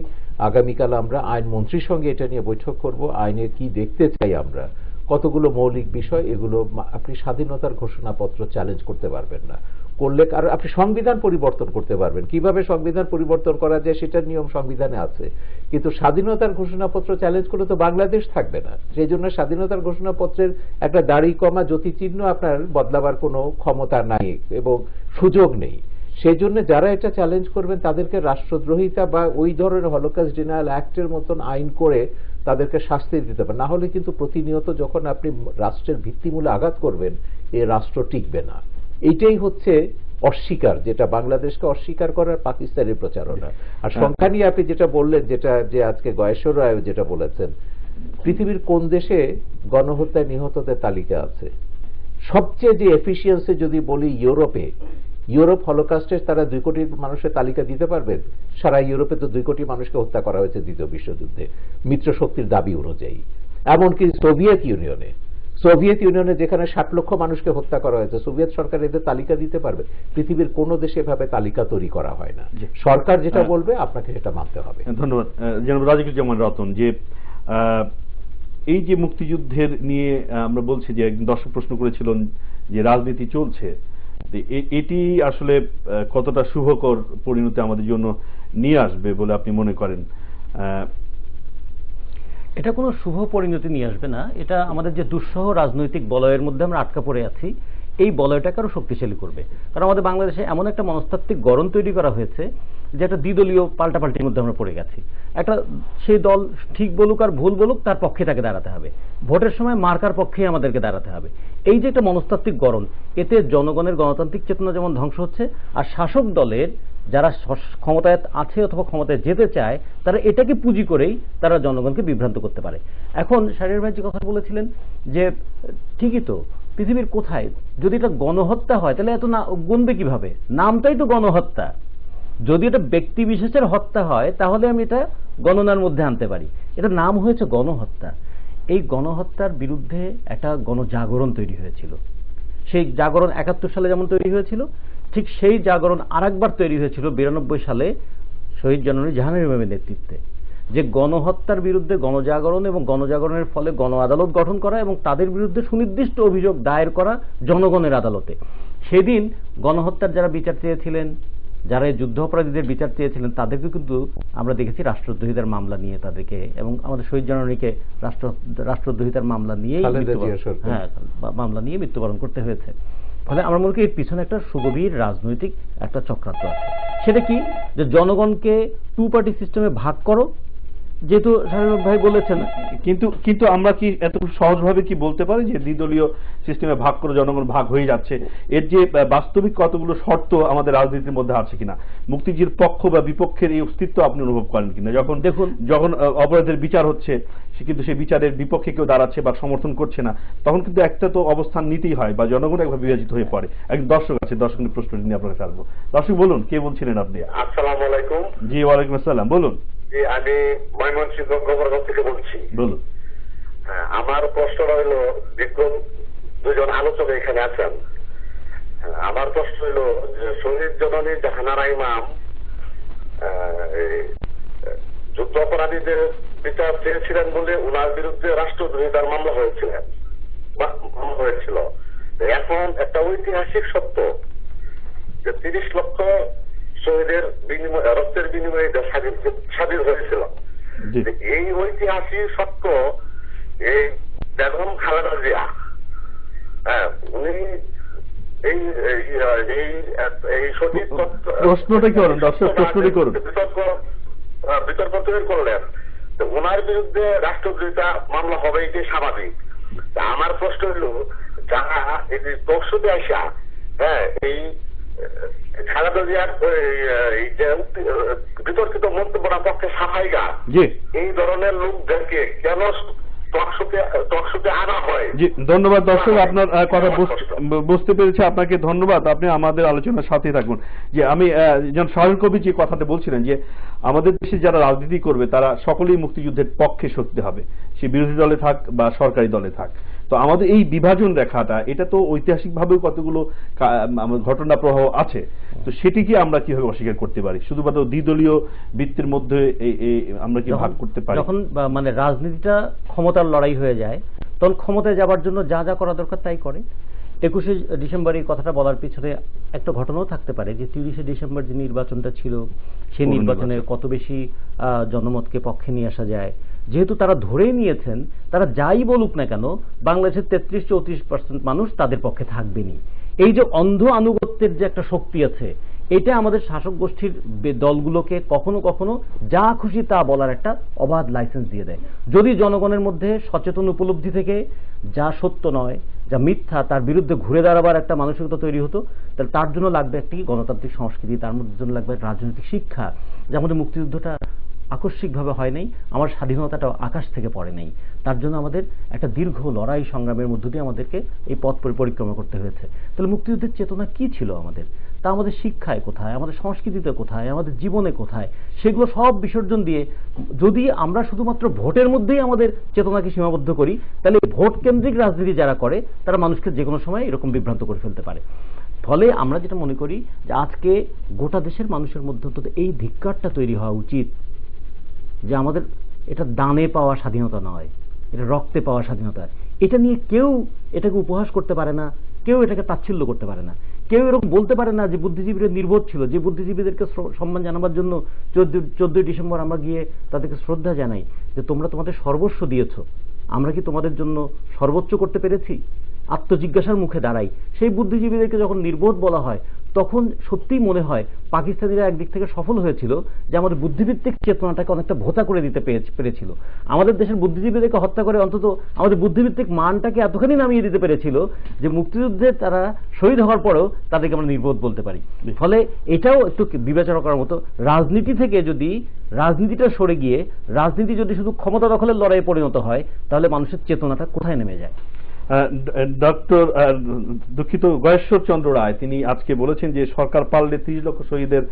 Speaker 2: আগামীকাল আমরা আইন মন্ত্রীর সঙ্গে এটা নিয়ে বৈঠক করব। আইনে কি দেখতে চাই আমরা, কতগুলো মৌলিক বিষয়, এগুলো আপনি স্বাধীনতার ঘোষণাপত্র চ্যালেঞ্জ করতে পারবেন না, করলে আর আপনি সংবিধান পরিবর্তন করতে পারবেন। কিভাবে সংবিধান পরিবর্তন করা যায় সেটার নিয়ম সংবিধানে আছে, কিন্তু স্বাধীনতার ঘোষণাপত্র চ্যালেঞ্জ করলে তো বাংলাদেশ থাকবে না। সেই জন্য স্বাধীনতার ঘোষণাপত্রের একটা দাড়ি কমা জ্যোতিচিহ্ন আপনার বদলাবার কোনো ক্ষমতা নাই এবং সুযোগ নেই। সেই জন্য যারা এটা চ্যালেঞ্জ করবেন তাদেরকে রাষ্ট্রদ্রোহিতা বা ওই ধরনের হলোকস্ট ডিনায়াল অ্যাক্টের মতন আইন করে তাদেরকে শাস্তি দিতে হবে, না হলে কিন্তু প্রতিনিয়ত যখন আপনি রাষ্ট্রের ভিত্তিমূলে আঘাত করবেন এ রাষ্ট্র টিকবে না। এইটাই হচ্ছে অস্বীকার, যেটা বাংলাদেশকে অস্বীকার করার পাকিস্তানের প্রচারণা। আর সংখ্যা নিয়ে আপনি যেটা বললেন, যেটা যে আজকে গয়েশ্বর রায় যেটা বলেছেন, পৃথিবীর কোন দেশে গণহত্যায় নিহতদের তালিকা আছে? সবচেয়ে যে এফিসিয়েন্সি যদি বলি ইউরোপ হলোকাস্টের তারা 2 কোটি মানুষের তালিকা দিতে পারবেন? সারা ইউরোপে তো 2 কোটি মানুষকে হত্যা করা হয়েছে দ্বিতীয় বিশ্বযুদ্ধে মিত্র শক্তির দাবি অনুযায়ী। এমনকি সোভিয়েত ইউনিয়নে যেখানে 60 লক্ষ মানুষকে হত্যা করা হয়েছে, সোভিয়েত সরকার এদের তালিকা দিতে পারবে? পৃথিবীর কোনো দেশে এভাবে তালিকা তৈরি করা হয় না। সরকার যেটা বলবে আপনাকে সেটা মানতে হবে।
Speaker 1: ধন্যবাদ জনাব রাজিকুজ্জামান রতন। যে এই যে মুক্তিযুদ্ধের নিয়ে আমরা বলছি যে একজন দর্শক প্রশ্ন করেছিলেন যে রাজনীতি চলছে, এটি আসলে কতটা শুভকর পরিণতি আমাদের জন্য নিয়ে আসবে বলে আপনি মনে করেন?
Speaker 3: এটা কোনো শুভ পরিণতি নিয়ে আসবে না, এটা আমাদের যে দুঃসহ রাজনৈতিক বলয়ের মধ্যে আমরা আটকা পড়ে আছি এই বলয়টাকে আরো শক্তিশালী করবে। কারণ আমাদের বাংলাদেশে এমন একটা মনস্তাত্ত্বিক গড়ন তৈরি করা হয়েছে যে একটা দ্বিদলীয় পাল্টাপাল্টির মধ্যে আমরা পড়ে গেছি। একটা সেই দল ঠিক বলুক আর ভুল বলুক তার পক্ষে তাকে দাঁড়াতে হবে, ভোটের সময় মার্কার পক্ষেই আমাদেরকে দাঁড়াতে হবে। এই যে একটা মনস্তাত্ত্বিক গড়ন, এতে জনগণের গণতান্ত্রিক চেতনা যেমন ধ্বংস হচ্ছে, আর শাসক দলের যারা ক্ষমতায় আছে অথবা ক্ষমতায় যেতে চায় তারা এটাকে পুঁজি করেই তারা জনগণকে বিভ্রান্ত করতে পারে। এখন শাহরিয়ার ভাই যে কথা বলেছিলেন যে ঠিকই তো, পৃথিবীর কোথায় যদি এটা গণহত্যা হয় তাহলে এত না গুনবে কিভাবে? নামটাই তো গণহত্যা। যদি এটা ব্যক্তি বিশেষের হত্যা হয় তাহলে আমি এটা গণনার মধ্যে আনতে পারি, এটা নাম হয়েছে গণহত্যা। এই গণহত্যার বিরুদ্ধে একটা গণজাগরণ তৈরি হয়েছিল। সেই জাগরণ 71 সালে যেমন তৈরি হয়েছিল, ঠিক সেই জাগরণ আরেকবার তৈরি হয়েছিল 92 সালে শহীদ জননী জাহানারা বেগমের নেতৃত্বে, যে গণহত্যার বিরুদ্ধে গণজাগরণ এবং গণজাগরণের ফলে গণ আদালত গঠন করা এবং তাদের বিরুদ্ধে সুনির্দিষ্ট অভিযোগ দায়ের করা জনগণের আদালতে। সেদিন গণহত্যার যারা বিচার চেয়েছিলেন, যারা এই যুদ্ধ অপরাধীদের বিচার চেয়েছিলেন, তাদেরকে কিন্তু আমরা দেখেছি রাষ্ট্রদ্রোহিতার মামলা নিয়ে তাদেরকে, এবং আমাদের শহীদ জননীকে রাষ্ট্রদ্রোহিতার মামলা নিয়েই মামলা নিয়ে মৃত্যুবরণ করতে হয়েছে। ফলে আমার মনে করি এর পিছনে একটা সুগভীর রাজনৈতিক একটা চক্রান্ত আছে। সেটা কি, যে জনগণকে 2 পার্টি সিস্টেমে ভাগ করো, যেহেতু শাহরিয়ার ভাই বলেছেন,
Speaker 1: কিন্তু আমরা কি এত সহজভাবে কি বলতে পারি যে দ্বিদলীয় সিস্টেমে ভাগ করে জনগণ ভাগ হয়ে যাচ্ছে? এর যে বাস্তবিক কতগুলো শর্ত আমাদের রাজনীতির মধ্যে আছে কিনা, মুক্তিযুদ্ধের পক্ষ বা বিপক্ষের এই অস্তিত্ব আপনি অনুভব করেন কিনা? যখন অপরাধের বিচার হচ্ছে কিন্তু সেই বিচারের বিপক্ষে কেউ দাঁড়াচ্ছে বা সমর্থন করছে না, তখন কিন্তু একটা তো অবস্থান নিতেই হয় বা জনগণ একভাবে বিভাজিত হয়ে পড়ে। একজন দর্শক আছে, দর্শকের প্রশ্নটি নিয়ে আপনার কাছে আসবো। দর্শক বলুন, কে বলছিলেন আপনি?
Speaker 4: আসসালামু আলাইকুম।
Speaker 1: জি ওয়ালাইকুম আসসালাম, বলুন।
Speaker 4: আমি ময়মনসিংহ গোবরগঞ্জ থেকে বলছি।
Speaker 1: বলুন।
Speaker 4: হ্যাঁ, আমার প্রশ্নটা হলো, বিজ্ঞ 2জন আলোচক এখানে আছেন, আমার প্রশ্ন হলো শহীদ জননী জাহানারা ইমাম যুদ্ধ অপরাধীদের বিচার চেয়েছিলেন বলে ওনার বিরুদ্ধে রাষ্ট্রদ্রোহিতার মামলা হয়েছিল। এখন একটা ঐতিহাসিক সত্য যে 30 লক্ষ শহীদের বিনিময়ে, রক্তের বিনিময়ে স্বাধীন হয়েছিল। এই ঐতিহাসিক সত্য এই বেগম খালেদা জিয়া উনি এই সঠিক
Speaker 1: প্রশ্নটা কি করেন দর্শক, প্রশ্নটি করুন।
Speaker 4: বিতর্ক তৈরি করলেন, ওনার বিরুদ্ধে রাষ্ট্রদ্রোহিতা মামলা হবে, এটাই স্বাভাবিক। আমার প্রশ্ন হলো, যারা এই তকসুতে আসা এই খালেদা জিয়ার বিতর্কিত মন্তব্যের পক্ষে সাফাইগা, এই ধরনের লোকদেরকে কেন টকশোতে আনা হয়?
Speaker 1: জি, ধন্যবাদ দর্শক, আপনার কথা বুঝতে পেরেছি, আপনাকে ধন্যবাদ। আপনি আমাদের আলোচনার সাথে থাকুন। যে আমি যেমন শাহরুল কবির যে কথাটা বলছিলেন যে আমাদের দেশে যারা রাজনীতি করবে তারা সকলেই মুক্তিযুদ্ধের পক্ষে সত্যি হবে, সে বিরোধী দলে থাক বা সরকারি দলে থাক। তো আমাদের এই বিভাজন রেখাটা, এটা তো ঐতিহাসিকভাবেও কতগুলো ঘটনা প্রবাহ আছে, তো সেটিকে আমরা কিভাবে অস্বীকার করতে পারি? শুধুমাত্র দ্বিদলীয় বৃত্তের মধ্যে আমরা কি ভাগ করতে পারি?
Speaker 3: যখন মানে রাজনীতিটা ক্ষমতার লড়াই হয়ে যায়, তখন ক্ষমতায় যাবার জন্য যা যা করা দরকার তাই করে। 21শে ডিসেম্বর এই কথাটা বলার পিছনে একটা ঘটনাও থাকতে পারে যে 30শে ডিসেম্বর যে নির্বাচনটা ছিল, সেই নির্বাচনে কত বেশি জনমতকে পক্ষে নিয়ে আসা যায়। যেহেতু তারা ধরেই নিয়েছেন, তারা যাই বলুক না কেন, বাংলাদেশের 33-34% মানুষ তাদের পক্ষে থাকবেনি। এই যে অন্ধ আনুগত্যের যে একটা শক্তি আছে, এটা আমাদের শাসক গোষ্ঠীর দলগুলোকে কখনো কখনো যা খুশি তা বলার একটা অবাধ লাইসেন্স দিয়ে দেয়। যদি জনগণের মধ্যে সচেতন উপলব্ধি থেকে যা সত্য নয়, যা মিথ্যা, তার বিরুদ্ধে ঘুরে দাঁড়াবার একটা মানসিকতা তৈরি হতো, তাহলে তার জন্য লাগবে একটি গণতান্ত্রিক সংস্কৃতি, তার মধ্যে জন্য লাগবে রাজনৈতিক শিক্ষা। যে আমাদের মুক্তিযুদ্ধটা আকস্মিকভাবে হয় নাই, আমার স্বাধীনতাটা আকাশ থেকে পড়ে নাই, তার জন্য আমাদের একটা দীর্ঘ লড়াই সংগ্রামের মধ্য দিয়ে আমাদেরকে এই পথ পরিক্রমা করতে হয়েছে। তাহলে মুক্তিযুদ্ধের চেতনা কি ছিল আমাদের, তা আমাদের শিক্ষায় কোথায়, আমাদের সংস্কৃতিতে কোথায়, আমাদের জীবনে কোথায়, সেগুলো সব বিসর্জন দিয়ে যদি আমরা শুধুমাত্র ভোটের মধ্যেই আমাদের চেতনাকে সীমাবদ্ধ করি, তাহলে ভোট কেন্দ্রিক রাজনীতি যারা করে তারা মানুষকে যে কোনো সময় এরকম বিভ্রান্ত করে ফেলতে পারে। ফলে আমরা যেটা মনে করি যে আজকে গোটা দেশের মানুষের মধ্যে অন্তত এই ধিক্কারটা তৈরি হওয়া উচিত যে আমাদের এটা দানে পাওয়া স্বাধীনতা নয়, এটা রক্তে পাওয়া স্বাধীনতা। এটা নিয়ে কেউ এটাকে উপহাস করতে পারে না, কেউ এটাকে তাচ্ছিল্য করতে পারে না, কেউ এরকম বলতে পারে না যে বুদ্ধিজীবীরা নির্বোধ ছিল, যে বুদ্ধিজীবীদেরকে সম্মান জানাবার জন্য 14ই ডিসেম্বর আমরা গিয়ে তাদেরকে শ্রদ্ধা জানাই যে তোমরা তোমাদের সর্বস্ব দিয়েছ, আমরা কি তোমাদের জন্য সর্বোচ্চ করতে পেরেছি? আত্মজিজ্ঞাসার মুখে দাঁড়াই। সেই বুদ্ধিজীবীদেরকে যখন নির্বোধ বলা হয়, তখন সত্যিই মনে হয় পাকিস্তানিরা একদিক থেকে সফল হয়েছিল যে আমাদের বুদ্ধিভিত্তিক চেতনাটাকে অনেকটা ভোতা করে দিতে পেরেছিল। আমাদের দেশের বুদ্ধিজীবীদেরকে হত্যা করে অন্তত আমাদের বুদ্ধিভিত্তিক মানটাকে এতখানি নামিয়ে দিতে পেরেছিল যে মুক্তিযুদ্ধে তারা শহীদ হওয়ার পরেও তাদেরকে আমরা নির্বোধ বলতে পারি। ফলে এটাও একটু বিবেচনা করার মতো। রাজনীতি থেকে যদি রাজনীতিটা সরে গিয়ে রাজনীতি যদি শুধু ক্ষমতা দখলের লড়াইয়ে পরিণত হয়, তাহলে মানুষের চেতনাটা কোথায় নেমে যায়?
Speaker 1: ডক্টর দুঃখিত গয়েশ্বর চন্দ্র রায় তিনি আজকে বলেছেন যে সরকার পারলে 30 লক্ষ শহীদের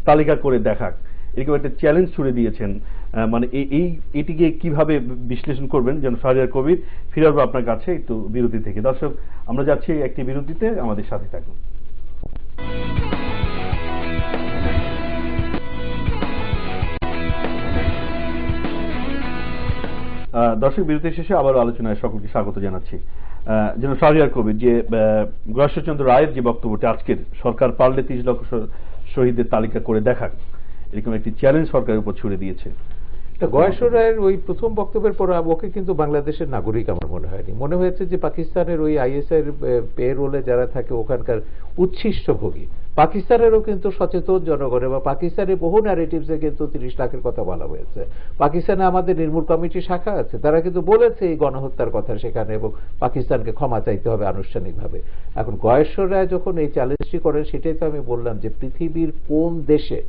Speaker 1: তালিকা করে দেখাক, এরকম একটা চ্যালেঞ্জ ছুড়ে দিয়েছেন। মানে এটিকে কিভাবে বিশ্লেষণ করবেন? যেন শাহরিয়ার কবির, ফিরে আসবো আপনার কাছে একটু বিরতি থেকে। দর্শক, আমরা যাচ্ছি একটি বিরতিতে, আমাদের সাথে থাকুন। দর্শক, বিরতি শেষে আবারও আলোচনায় সকলকে স্বাগত জানাচ্ছি। যেন শাহরিয়ার কবির যে গয়েশ্বরচন্দ্র রায়ের যে বক্তব্যটি আজকের, সরকার পারলে 30 লক্ষ শহীদের তালিকা করে দেখাক, এরকম একটি চ্যালেঞ্জ সরকারের উপর ছুড়ে দিয়েছে।
Speaker 2: গয়েশ্বর রায়ের ওই প্রথম বক্তব্যের পর ওকে কিন্তু বাংলাদেশের নাগরিক আমার মনে হয়নি। মনে হয়েছে যে পাকিস্তানের ওই আইএসআই পে রোলে যারা থাকে ওখানকার উচ্ছিষ্ট ভোগী। পাকিস্তানেরও কিন্তু সচেতন জনগণের বা পাকিস্তানের বহু ন্যারেটিভসে কিন্তু 30 লাখের কথা বলা হয়েছে। পাকিস্তানে আমাদের নির্মূল কমিটি শাখা আছে, তারা কিন্তু বলেছে এই গণহত্যার কথা সেখানে, এবং পাকিস্তানকে ক্ষমা চাইতে হবে আনুষ্ঠানিকভাবে। এখন গয়েশ্বর রায় যখন এই চ্যালেঞ্জটি করেন, সেটাই তো আমি বললাম যে পৃথিবীর কোন দেশে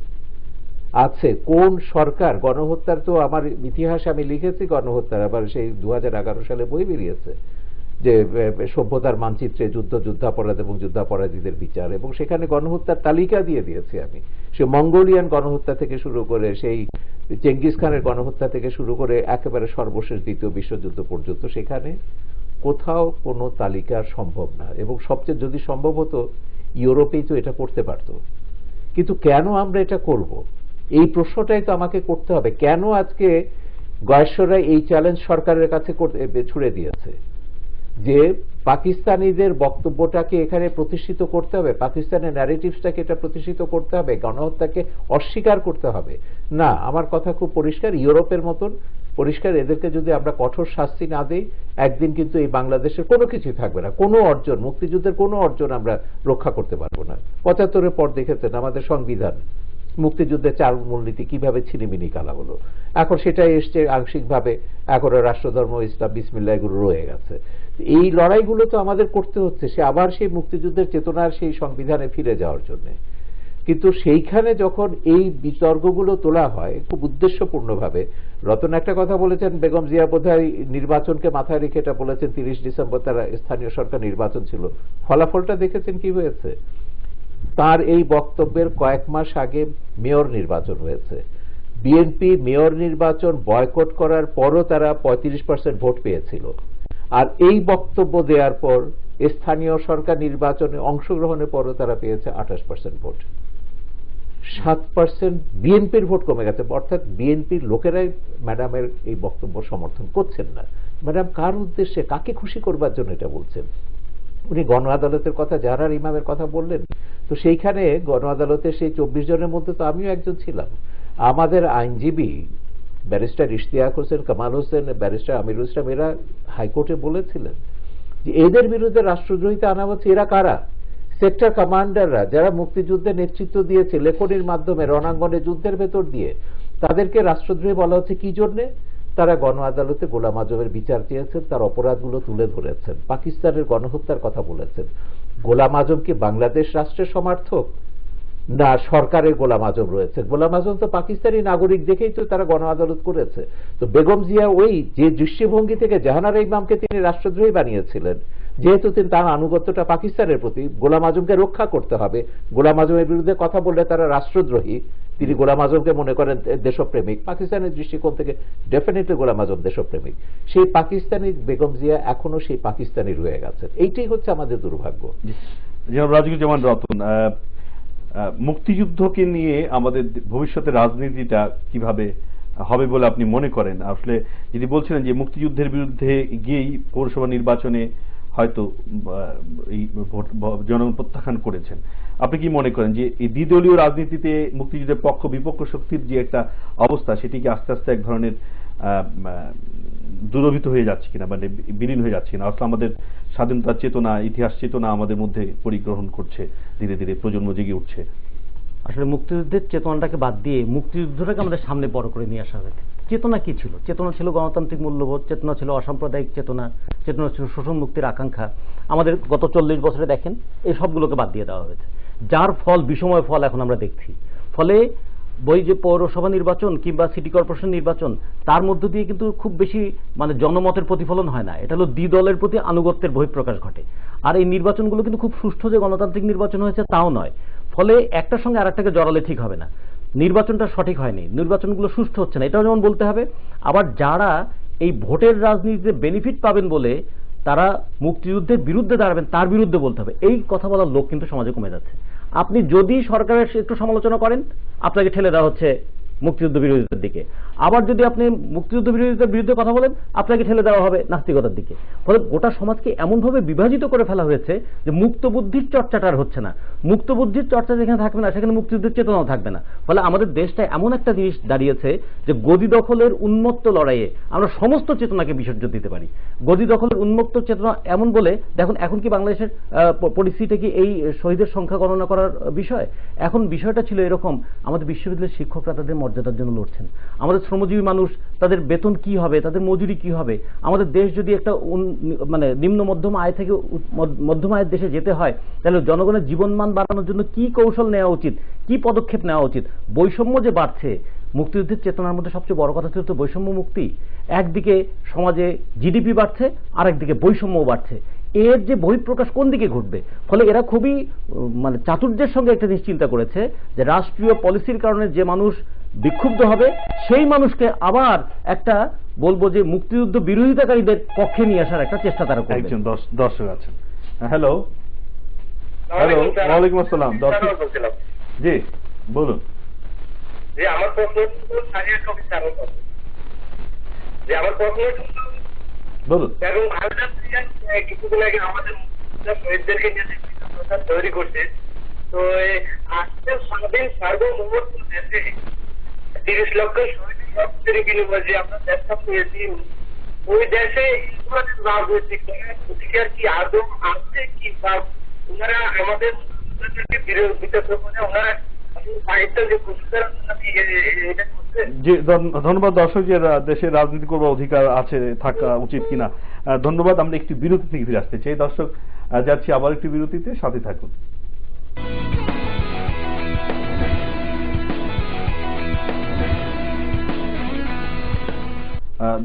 Speaker 2: আছে, কোন সরকার গণহত্যার, তো আমার ইতিহাসে আমি লিখেছি গণহত্যার, আবার সেই 2011 সালে বই বেরিয়েছে যে সভ্যতার মানচিত্রে যুদ্ধাপরাধ এবং যুদ্ধাপরাধীদের বিচার, এবং সেখানে গণহত্যার তালিকা দিয়ে দিয়েছি আমি। সে মঙ্গোলিয়ান গণহত্যা থেকে শুরু করে সেই চেঙ্গিস খানের গণহত্যা থেকে শুরু করে একেবারে সর্বশেষ দ্বিতীয় বিশ্বযুদ্ধ পর্যন্ত, সেখানে কোথাও কোনো তালিকা সম্ভব না। এবং সবচেয়ে যদি সম্ভব হতো ইউরোপেই তো এটা করতে পারত, কিন্তু কেন আমরা এটা করব? এই প্রশ্নটাই তো আমাকে করতে হবে। কেন আজকে গয়েশ্বররা এই চ্যালেঞ্জ সরকারের কাছে ছুড়ে দিয়েছে যে পাকিস্তানিদের বক্তব্যটাকে এখানে প্রতিষ্ঠিত করতে হবে, পাকিস্তানের ন্যারেটিভসটাকে এটা প্রতিষ্ঠিত করতে হবে, গণহত্যাকে অস্বীকার করতে হবে? না, আমার কথা খুব পরিষ্কার, ইউরোপের মতন পরিষ্কার। এদেরকে যদি আমরা কঠোর শাস্তি না দিই, একদিন কিন্তু এই বাংলাদেশের কোনো কিছুই থাকবে না, কোনো অর্জন, মুক্তিযুদ্ধের কোনো অর্জন আমরা রক্ষা করতে পারবো না। ৭৫-এর পর দেখেছেন আমাদের সংবিধান, মুক্তিযুদ্ধের 4 মূলনীতি কিভাবে ছিনিমিনি কালা হলো। এখন সেটাই এসছে আংশিকভাবে, এখন রাষ্ট্রধর্ম, ইসলাম, বিসমিল্লাহ এগুলো রয়ে গেছে। এই লড়াইগুলো তো আমাদের করতে হচ্ছে সে আবার সেই মুক্তিযুদ্ধের চেতনার সেই সংবিধানে ফিরে যাওয়ার জন্য। কিন্তু সেইখানে যখন এই বিতর্কগুলো তোলা হয় খুব উদ্দেশ্যপূর্ণভাবে, রতন একটা কথা বলেছেন, বেগম জিয়া বোধহয় নির্বাচনকে মাথায় রেখে এটা বলেছেন 30 ডিসেম্বর তারা স্থানীয় সরকার নির্বাচন ছিল। ফলাফলটা দেখেছেন কি হয়েছে? তার এই বক্তব্যের কয়েক মাস আগে মেয়র নির্বাচন হয়েছে। বিএনপি মেয়র নির্বাচন বয়কট করার পরও তারা 35% ভোট পেয়েছিল, আর এই বক্তব্য দেওয়ার পর স্থানীয় সরকার নির্বাচনে অংশগ্রহণের পরও তারা পেয়েছে 28% ভোট। 7% বিএনপির ভোট কমে গেছে, অর্থাৎ বিএনপির লোকেরাই ম্যাডামের এই বক্তব্য সমর্থন করছেন না। ম্যাডাম কার উদ্দেশ্যে, কাকে খুশি করবার জন্য এটা বলছেন? উনি গণ আদালতের কথা, জাহানারা ইমামের কথা বললেন, তো সেইখানে গণ আদালতের সেই 24 জনের মধ্যে তো আমিও একজন ছিলাম। আমাদের আইনজীবী ব্যারিস্টার ইশতিয়াক হোসেন, কামাল হোসেন, ব্যারিস্টার আমিরুল ইসলাম এরা হাইকোর্টে বলেছিলেন যে এদের বিরুদ্ধে রাষ্ট্রদ্রোহিতা আনা হচ্ছে। এরা কারা? সেক্টর কমান্ডাররা, যারা মুক্তিযুদ্ধে নেতৃত্ব দিয়েছে লেখনির মাধ্যমে, রণাঙ্গনে যুদ্ধের ভেতর দিয়ে, তাদেরকে রাষ্ট্রদ্রোহী বলা হচ্ছে কি জন্যে? তারা গণ আদালতে গোলাম আজমের বিচার চেয়েছেন, তার অপরাধগুলো তুলে ধরেছেন, পাকিস্তানের গণহত্যার কথা বলেছেন। গোলাম আজম কি বাংলাদেশ রাষ্ট্রের সমর্থক, না সরকারের গোলাম আজম রয়েছে? গোলাম আজম তো পাকিস্তানি নাগরিক দেখেই তো তারা গণ আদালত করেছে। তো বেগম জিয়া ওই যে দৃষ্টিভঙ্গি থেকে জাহানারা ইমামকে তিনি রাষ্ট্রদ্রোহী বানিয়েছিলেন, যেহেতু তিনি তার আনুগত্যটা পাকিস্তানের প্রতি, গোলাম আজমকে রক্ষা করতে হবে, গোলাম আজমের বিরুদ্ধে কথা বললে তারা রাষ্ট্রদ্রোহী, তিনি গোলাম আজমকে মনে করেন দেশপ্রেমিক। পাকিস্তানের দৃষ্টিকোণ থেকে ডেফিনেটলি গোলাম আজম দেশপ্রেমিক। সেই পাকিস্তানি বেগম জিয়া এখনো সেই পাকিস্তানি রয়ে গেছেন। এইটাই হচ্ছে আমাদের দুর্ভাগ্য।
Speaker 1: জনাব রাজিকুজ্জামান রতন, মুক্তিযুদ্ধকে নিয়ে আমাদের ভবিষ্যতের রাজনীতিটা কিভাবে হবে বলে আপনি মনে করেন? আসলে যদি বলছিলেন যে মুক্তিযুদ্ধের বিরুদ্ধে গিয়েই পৌরসভা নির্বাচনে হয়তো এই জনগণ প্রত্যাখ্যান করেছেন, আপনি কি মনে করেন যে এই দ্বিদলীয় রাজনীতিতে মুক্তিযুদ্ধের পক্ষ বিপক্ষ শক্তির যে একটা অবস্থা, সেটি কি আস্তে আস্তে এক ধরনের দূরভূত হয়ে যাচ্ছে কিনা, মানে বিলীন হয়ে যাচ্ছে কিনা? আসলে আমাদের স্বাধীনতার চেতনা, ইতিহাস চেতনা আমাদের মধ্যে পরিগ্রহণ করছে, ধীরে ধীরে প্রজন্ম জেগে উঠছে।
Speaker 3: আসলে মুক্তিযুদ্ধের চেতনাটাকে বাদ দিয়ে মুক্তিযুদ্ধটাকে আমাদের সামনে বড় করে নিয়ে আসা হয়েছে। চেতনা কি ছিল? চেতনা ছিল গণতান্ত্রিক মূল্যবোধ, চেতনা ছিল অসাম্প্রদায়িক চেতনা, চেতনা ছিল শোষণ মুক্তির আকাঙ্ক্ষা। আমাদের গত 40 বছরে দেখেন এই সবগুলোকে বাদ দিয়ে দেওয়া হয়েছে, যার ফল বিষময় ফল এখন আমরা দেখছি। ফলে বই যে পৌরসভা নির্বাচন কিংবা সিটি কর্পোরেশন নির্বাচন, তার মধ্য দিয়ে কিন্তু খুব বেশি মানে জনমতের প্রতিফলন হয় না, এটা হলো দ্বিদলের প্রতি আনুগত্যের বহিঃপ্রকাশ ঘটে। আর এই নির্বাচনগুলো কিন্তু খুব সুষ্ঠু যে গণতান্ত্রিক নির্বাচন হয়েছে তাও নয়। ফলে একটার সঙ্গে আরেকটাকে জড়ালে ঠিক হবে না। নির্বাচনটা সঠিক হয়নি, নির্বাচনগুলো সুষ্ঠু হচ্ছে না, এটাও যেমন বলতে হবে। আবার যারা এই ভোটের রাজনীতিতে বেনিফিট পাবেন বলে তারা মুক্তিযুদ্ধের বিরুদ্ধে দাঁড়াবেন, তার বিরুদ্ধে বলতে হবে। এই কথা বলার লোক কিন্তু সমাজে কমে যাচ্ছে। আপনি যদি সরকারের একটু সমালোচনা করেন, আপনাকে ঠেলে দেওয়া হচ্ছে মুক্তিযুদ্ধ বিরোধিতার দিকে। আবার যদি আপনি মুক্তিযুদ্ধ বিরোধিতার বিরুদ্ধে কথা বলেন, আপনাকে ঠেলে দেওয়া হবে নাস্তিকতার দিকে। ফলে গোটা সমাজকে এমনভাবে বিভাজিত করে ফেলা হয়েছে যে মুক্ত বুদ্ধির চর্চাটা আর হচ্ছে না। মুক্ত বুদ্ধির চর্চা যেখানে থাকবে না, সেখানে মুক্তিযুদ্ধের চেতনাও থাকবে না। ফলে আমাদের দেশটা এমন একটা জিনিস দাঁড়িয়েছে যে গদি দখলের উন্মত্ত লড়াইয়ে আমরা সমস্ত চেতনাকে বিসর্জন দিতে পারি। গদি দখলের উন্মত্ত চেতনা এমন বলে দেখুন, এখন কি বাংলাদেশের পরিস্থিতিটা কি এই শহীদের সংখ্যা গণনা করার বিষয়? এখন বিষয়টা ছিল এরকম, আমাদের বিশ্ববিদ্যালয়ের শিক্ষকরা তাদের মর্যাদার জন্য লড়ছেন, আমাদের শ্রমজীবী মানুষ তাদের বেতন কি হবে, তাদের মজুরি কি হবে। আমাদের দেশ যদি একটা মানে নিম্ন মধ্যম আয় থেকে মধ্যম আয়ের দেশে যেতে হয়, তাহলে জনগণের জীবনমান বাড়ানোর জন্য কি কৌশল নেওয়া উচিত, কি পদক্ষেপ নেওয়া উচিত। বৈষম্য যে বাড়ছে, মুক্তিযুদ্ধের চেতনার মধ্যে সবচেয়ে বড় কথা ছিল তো বৈষম্য মুক্তি। একদিকে সমাজে জিডিপি বাড়ছে, আরেকদিকে বৈষম্যও বাড়ছে। এর যে বহিঃপ্রকাশ কোন দিকে ঘটবে? ফলে এরা খুবই মানে চাতুর্যের সঙ্গে একটা জিনিস চিন্তা করেছে যে রাষ্ট্রীয় পলিসির কারণে যে মানুষ বিক্ষুব্ধ হবে, সেই মানুষকে আবার একটা বলবো যে মুক্তিযুদ্ধ বিরোধিতাকারীদের পক্ষে নিয়ে আসার একটা চেষ্টা তারা করবে।
Speaker 1: একজন দর্শক আছেন। হ্যালো হ্যালো, ওয়ালাইকুম আসসালাম। দর্শক জি বলুন।
Speaker 5: যে আমার প্রশ্ন সারিয়া কবি চারণ করছে যে আমার প্রশ্ন
Speaker 1: বলুন।
Speaker 5: এবং কিছুদিন আগে আমাদের শহীদদেরকে নিয়ে তৈরি করছে, তো আজকে স্বাধীন সার্বভৌমত্ব দেশে 30 লক্ষ শহীদের বিনিময়ে যে আমরা চেষ্টা পেয়েছি, ওই দেশে রাজনৈতিক অধিকার কি আদৌ আছে কি, বা ওনারা আমাদের বিরোধিতা করে ওনারা
Speaker 1: যে ধন্যবাদ দর্শক, যে দেশের রাজনীতি করবার অধিকার আছে থাকা উচিত কিনা। ধন্যবাদ। আমরা একটি বিরতি থেকে ফিরে আসতে চাই দর্শক, যাচ্ছি আবার একটি বিরতিতে, সাথে থাকুন।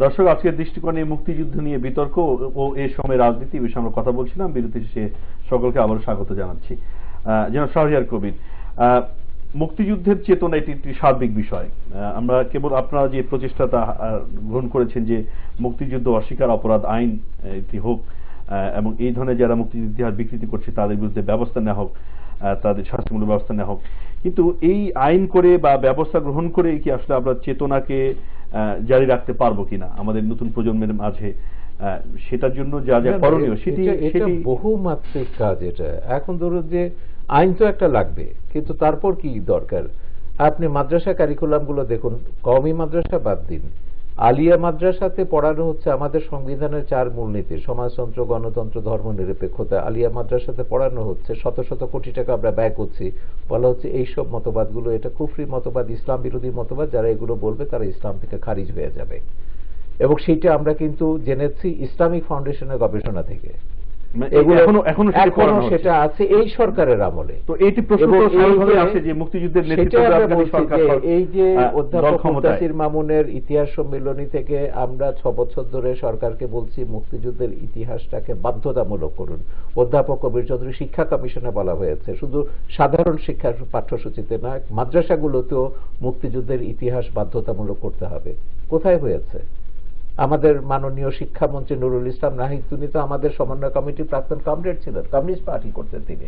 Speaker 1: দর্শক, আজকের দৃষ্টিকোণে মুক্তিযুদ্ধ নিয়ে বিতর্ক ও এ সময় রাজনীতি বিষয়ে আমরা কথা বলছিলাম। বিরতি শেষে সকলকে আবারও স্বাগত জানাচ্ছি। যেন শাহরিয়ার কবির, মুক্তিযুদ্ধের চেতনা এটি একটি সার্বিক বিষয়। আমরা কেবল আপনারা যে প্রচেষ্টাটা গ্রহণ করেছেন যে মুক্তিযুদ্ধ অস্বীকার অপরাধ আইন এটি হোক, এবং এই ধরনের যারা মুক্তিযুদ্ধ ইতিহাস বিকৃতি করছে তাদের বিরুদ্ধে ব্যবস্থা নেওয়া হোক, তাদের শাস্তিমূলক ব্যবস্থা নেওয়া হোক, কিন্তু এই আইন করে বা ব্যবস্থা গ্রহণ করে কি আসলে আমরা চেতনাকে জারি রাখতে পারবো কিনা আমাদের নতুন প্রজন্মের মাঝে, সেটার জন্য যা যা করণীয় সেটি
Speaker 2: বহুমাত্রিক কাজ। এটা এখন ধরুন যে আইন তো একটা লাগবে, কিন্তু তারপর কি দরকার? আপনি মাদ্রাসা কারিকুলাম গুলো দেখুন, কওমি মাদ্রাসা বাদ দিন, আলিয়া মাদ্রাসাতে পড়ানো হচ্ছে আমাদের সংবিধানের 4 মূলনীতি, সমাজতন্ত্র, গণতন্ত্র, ধর্ম নিরপেক্ষতা। আলিয়া মাদ্রাসাতে পড়ানো হচ্ছে, শত শত কোটি টাকা আমরা ব্যয় করছি। বলা হচ্ছে এইসব মতবাদগুলো এটা কুফরি মতবাদ, ইসলাম বিরোধী মতবাদ, যারা এগুলো বলবে তারা ইসলাম থেকে খারিজ হয়ে যাবে। এবং সেইটা আমরা কিন্তু জেনেছি ইসলামিক ফাউন্ডেশনের গবেষণা থেকে। এখনো সেটা আছে এই সরকারের আমলে। তো
Speaker 1: এটি প্রশ্ন আছে যে মুক্তিযুদ্ধের
Speaker 2: এই যে অধ্যাপক মুতাসির মামুনের ইতিহাস সম্মেলনী থেকে আমরা 6 বছর ধরে সরকারকে বলছি মুক্তিযুদ্ধের ইতিহাসটাকে বাধ্যতামূলক করুন। অধ্যাপক কবির চৌধুরী শিক্ষা কমিশনে বলা হয়েছে, শুধু সাধারণ শিক্ষার পাঠ্যসূচিতে না, মাদ্রাসাগুলোতেও মুক্তিযুদ্ধের ইতিহাস বাধ্যতামূলক করতে হবে। কোথায় হয়েছে? আমাদের মাননীয় শিক্ষামন্ত্রী নুরুল ইসলাম নাহিদ, তিনি তো আমাদের সমন্বয় কমিটির প্রাক্তন কমরেড ছিলেন, কমিউনিস্ট পার্টি করতেন তিনি।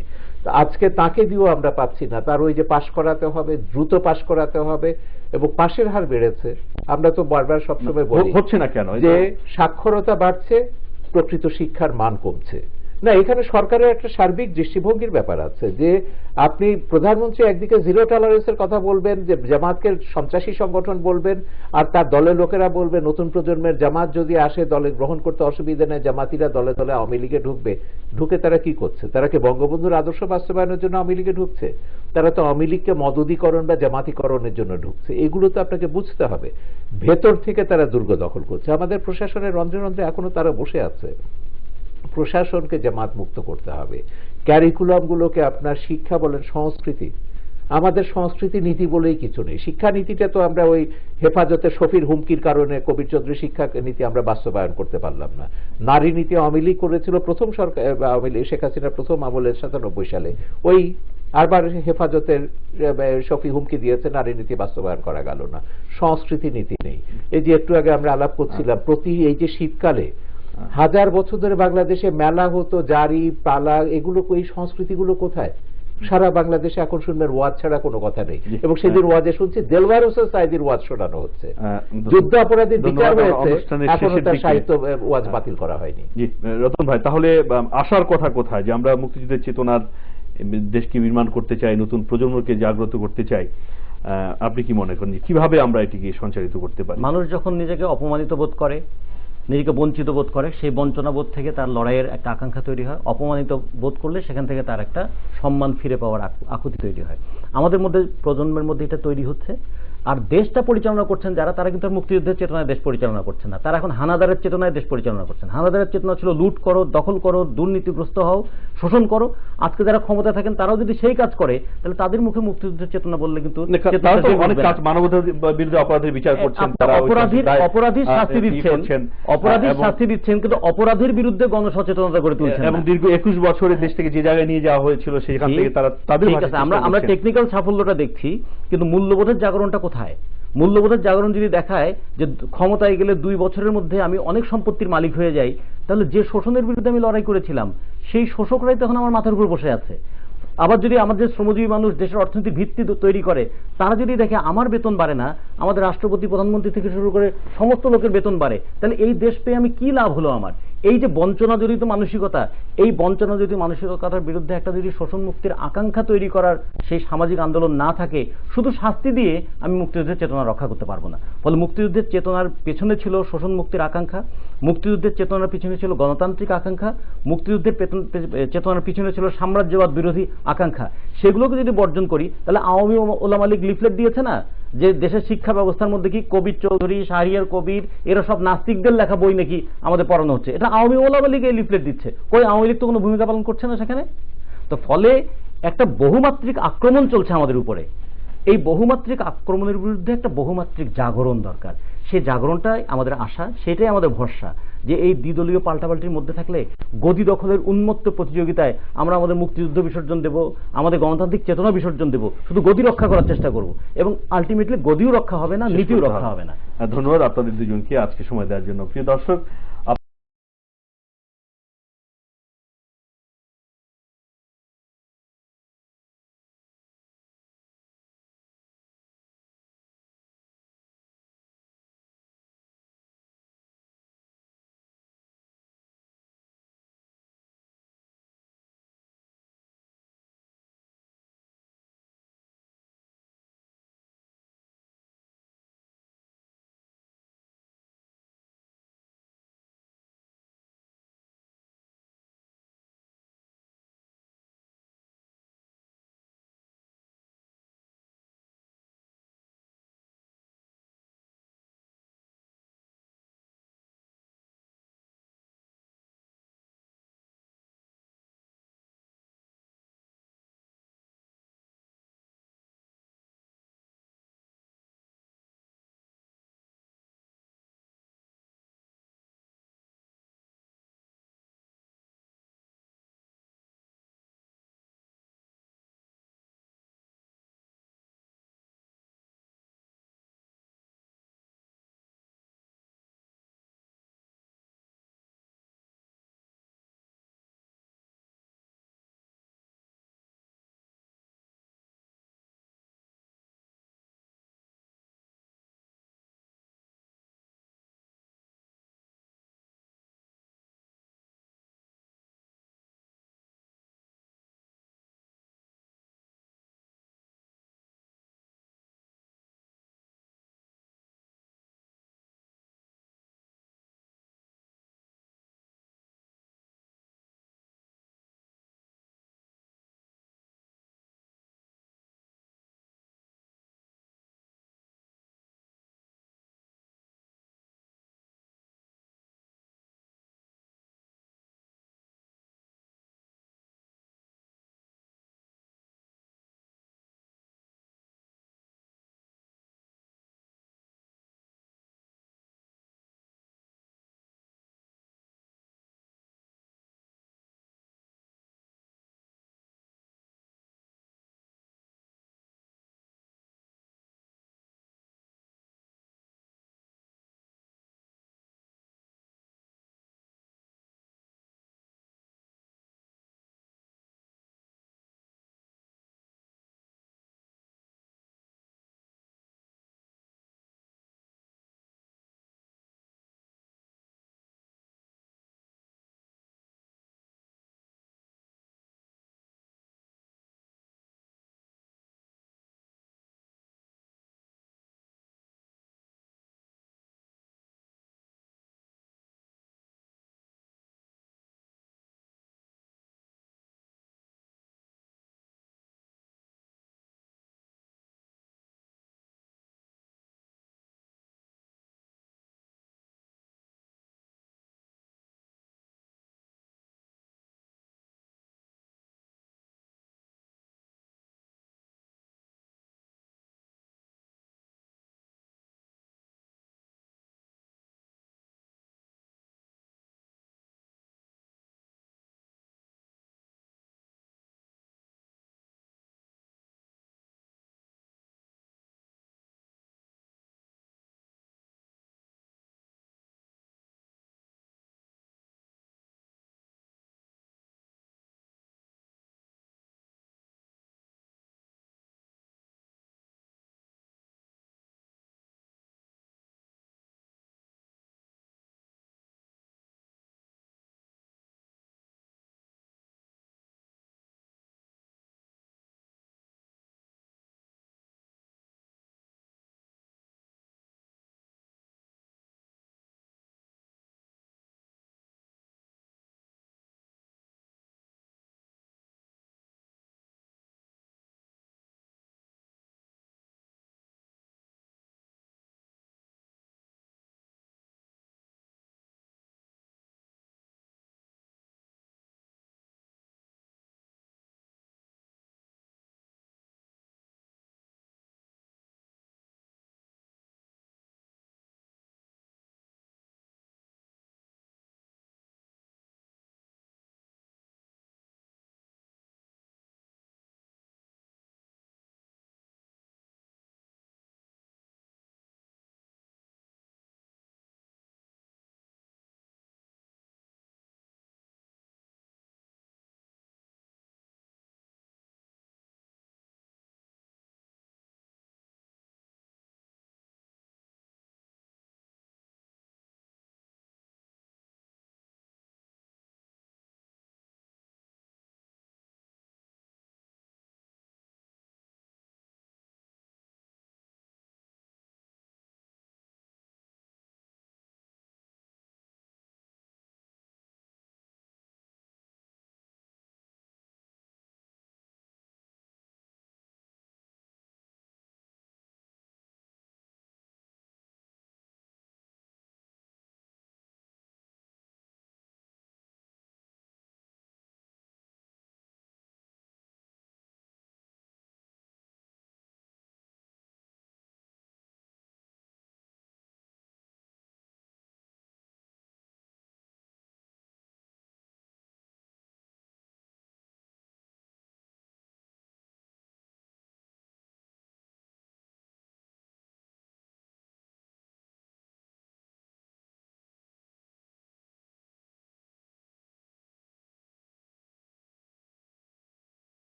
Speaker 2: আজকে তাকে দিয়েও আমরা পাচ্ছি না। তার ওই যে পাশ করাতে হবে, দ্রুত পাশ করাতে হবে, এবং পাশের হার বেড়েছে। আমরা তো বারবার সবসময় বলি
Speaker 1: হচ্ছে না কেন
Speaker 2: যে সাক্ষরতা বাড়ছে, প্রকৃত শিক্ষার মান কমছে না। এখানে সরকারের একটা সার্বিক দৃষ্টিভঙ্গির ব্যাপার আছে, যে আপনি প্রধানমন্ত্রী একদিকে 0 টলারেন্সের কথা বলবেন, যে জামাতকে সন্ত্রাসী সংগঠন বলবেন, আর তার দলের লোকেরা বলবে নতুন প্রজন্মের জামাত যদি আসে দলে গ্রহণ করতে অসুবিধা নেই, জামাতিরা দলে দলে আওয়ামী লীগে ঢুকবে। ঢুকে তারা কি করছে? তারা কি বঙ্গবন্ধুর আদর্শ বাস্তবায়নের জন্য আওয়ামী লীগে ঢুকছে? তারা তো আওয়ামী লীগকে মদদীকরণ বা জামাতিকরণের জন্য ঢুকছে। এগুলো তো আপনাকে বুঝতে হবে। ভেতর থেকে তারা দুর্গ দখল করছে। আমাদের প্রশাসনের রন্ধ্রে রন্ধ্রে এখনো তারা বসে আছে। প্রশাসনকে জামাত মুক্ত করতে হবে। ক্যারিকুলামগুলোকে আপনার শিক্ষা বলেন, সংস্কৃতি, আমাদের সংস্কৃতি নীতি বলেই কিছু নেই। শিক্ষা নীতিটা তো আমরা ওই হেফাজতে শফির হুমকির কারণে কবির চৌধুরী শিক্ষা নীতি আমরা বাস্তবায়ন করতে পারলাম না। নারী নীতি আওয়ামী লীগ করেছিল প্রথম সরকার, আওয়ামী লীগ শেখ হাসিনার প্রথম আমলে 97 সালে। ওই আরবার হেফাজতের শফি হুমকি দিয়েছে, নারী নীতি বাস্তবায়ন করা গেল না। সংস্কৃতি নীতি নেই। এই যে একটু আগে আমরা আলাপ করছিলাম, প্রতি এই যে শীতকালে 1000 বছর ধরে বাংলাদেশে মেলা হতো, জারি পালা, এগুলো এই সংস্কৃতিগুলো কোথায়? সারা বাংলাদেশে এখন শুনবেন ওয়াজ ছাড়া কোনো কথা নেই। এবং সেদিন ওয়াজে শুনছি দেলওয়ার হোসেন সাইদির ওয়াজ শোনানো হচ্ছে। যুদ্ধ অপরাধীর বিচার হয়েছে, এখনো তার সাহিত্য ওয়াজ বাতিল করা হয়নি।
Speaker 1: জি রতন ভাই, তাহলে আসার কথা কোথায়? যে আমরা মুক্তিযুদ্ধের চেতনার দেশকে নির্মাণ করতে চাই, নতুন প্রজন্মকে জাগ্রত করতে চাই, আপনি কি মনে করেন কিভাবে আমরা এটিকে সঞ্চারিত করতে পারি?
Speaker 3: মানুষ যখন নিজেকে অপমানিত বোধ করে, নিজেকে বঞ্চিত বোধ করে, সেই বঞ্চনা বোধ থেকে তার লড়াইয়ের একটা আকাঙ্ক্ষা তৈরি হয়। অপমানিত বোধ করলে সেখান থেকে তার একটা সম্মান ফিরে পাওয়ার আকুতি তৈরি হয়। আমাদের মধ্যে, প্রজন্মের মধ্যে এটা তৈরি হচ্ছে। আর দেশটা পরিচালনা করছেন যারা, তারা কিন্তু মুক্তিযুদ্ধের চেতনায় দেশ পরিচালনা করছেন না, তারা এখন হানাদারের চেতনায় দেশ পরিচালনা করছেন। হানাদারের চেতনা ছিল লুট করো, দখল করো, দুর্নীতিগ্রস্ত হও, শোষণ করো। আজকে যারা ক্ষমতা থাকেন তারাও যদি সেই কাজ করে, তাহলে তাদের মুখে মুক্তিযুদ্ধের চেতনা বললে কিন্তু
Speaker 1: মানবতার বিরুদ্ধে অপরাধের বিচার করছেন,
Speaker 3: অপরাধীর শাস্তি দিচ্ছেন, অপরাধীর শাস্তি দিচ্ছেন, কিন্তু অপরাধীর বিরুদ্ধে গণসচেতনতা করে তুলছেন।
Speaker 1: এবং দীর্ঘ 21 বছরের দেশ থেকে যে জায়গায় নিয়ে যাওয়া হয়েছিল সেখান থেকে তারা তাদের,
Speaker 3: আমরা টেকনিক্যাল সাফল্যটা দেখছি, কিন্তু মূল্যবোধের জাগরণটা কোথায়? মূল্যবোধের জাগরণ যদি দেখায় যে ক্ষমতায় গেলে 2 বছরের মধ্যে আমি অনেক সম্পত্তির মালিক হয়ে যাই, তাহলে যে শোষণের বিরুদ্ধে আমি লড়াই করেছিলাম সেই শোষকরাই তখন আমার মাথার উপর বসে আছে। আবার যদি আমাদের শ্রমজীবী মানুষ দেশের অর্থনৈতিক ভিত্তি তৈরি করে, তারা যদি দেখে আমার বেতন বাড়ে না, আমাদের রাষ্ট্রপতি প্রধানমন্ত্রী থেকে শুরু করে সমস্ত লোকের বেতন বাড়ে, তাহলে এই দেশ পেয়ে আমি কি লাভ হলো আমার? এই যে বঞ্চনাজড়িত মানসিকতা, এই বঞ্চনাজড়িত মানসিকতার বিরুদ্ধে একটা যদি শোষণ মুক্তির আকাঙ্ক্ষা তৈরি করার সেই সামাজিক আন্দোলন না থাকে, শুধু শাস্তি দিয়ে আমি মুক্তিযুদ্ধের চেতনা রক্ষা করতে পারবো না। ফলে মুক্তিযুদ্ধের চেতনার পেছনে ছিল শোষণ মুক্তির আকাঙ্ক্ষা, মুক্তিযুদ্ধের চেতনার পিছনে ছিল গণতান্ত্রিক আকাঙ্ক্ষা, মুক্তিযুদ্ধের চেতনার পিছনে ছিল সাম্রাজ্যবাদ বিরোধী আকাঙ্ক্ষা। সেগুলোকে যদি বর্জন করি, তাহলে আওয়ামী ওলামা লীগ লিফলেট দিয়েছে না যে দেশের শিক্ষা ব্যবস্থার মধ্যে কি কবির চৌধুরী, শাহরিয়ার কবির, এরা সব নাস্তিকদের লেখা বই নাকি আমাদের পড়ানো হচ্ছে, এটা আওয়ামী ওলামা লীগ এই লিফলেট দিচ্ছে। কই আওয়ামী লীগ তো কোনো ভূমিকা পালন করছে না সেখানে। তো ফলে একটা বহুমাত্রিক আক্রমণ চলছে আমাদের উপরে। এই বহুমাত্রিক আক্রমণের বিরুদ্ধে একটা বহুমাত্রিক জাগরণ দরকার। সেই জাগরণটাই আমাদের আশা, সেটাই আমাদের ভরসা, যে এই দ্বিদলীয় পাল্টাপাল্টির মধ্যে থাকলে গদি দখলের উন্মত্ত প্রতিযোগিতায় আমরা আমাদের মুক্তিযুদ্ধ বিসর্জন দেব, আমাদের গণতান্ত্রিক চেতনা বিসর্জন দেব, শুধু গদি রক্ষা করার চেষ্টা করব, এবং আলটিমেটলি গদিও রক্ষা হবে না, নীতিও রক্ষা হবে না।
Speaker 1: ধন্যবাদ আপনাদের দুজনকে আজকে সময় দেওয়ার জন্য। প্রিয় দর্শক,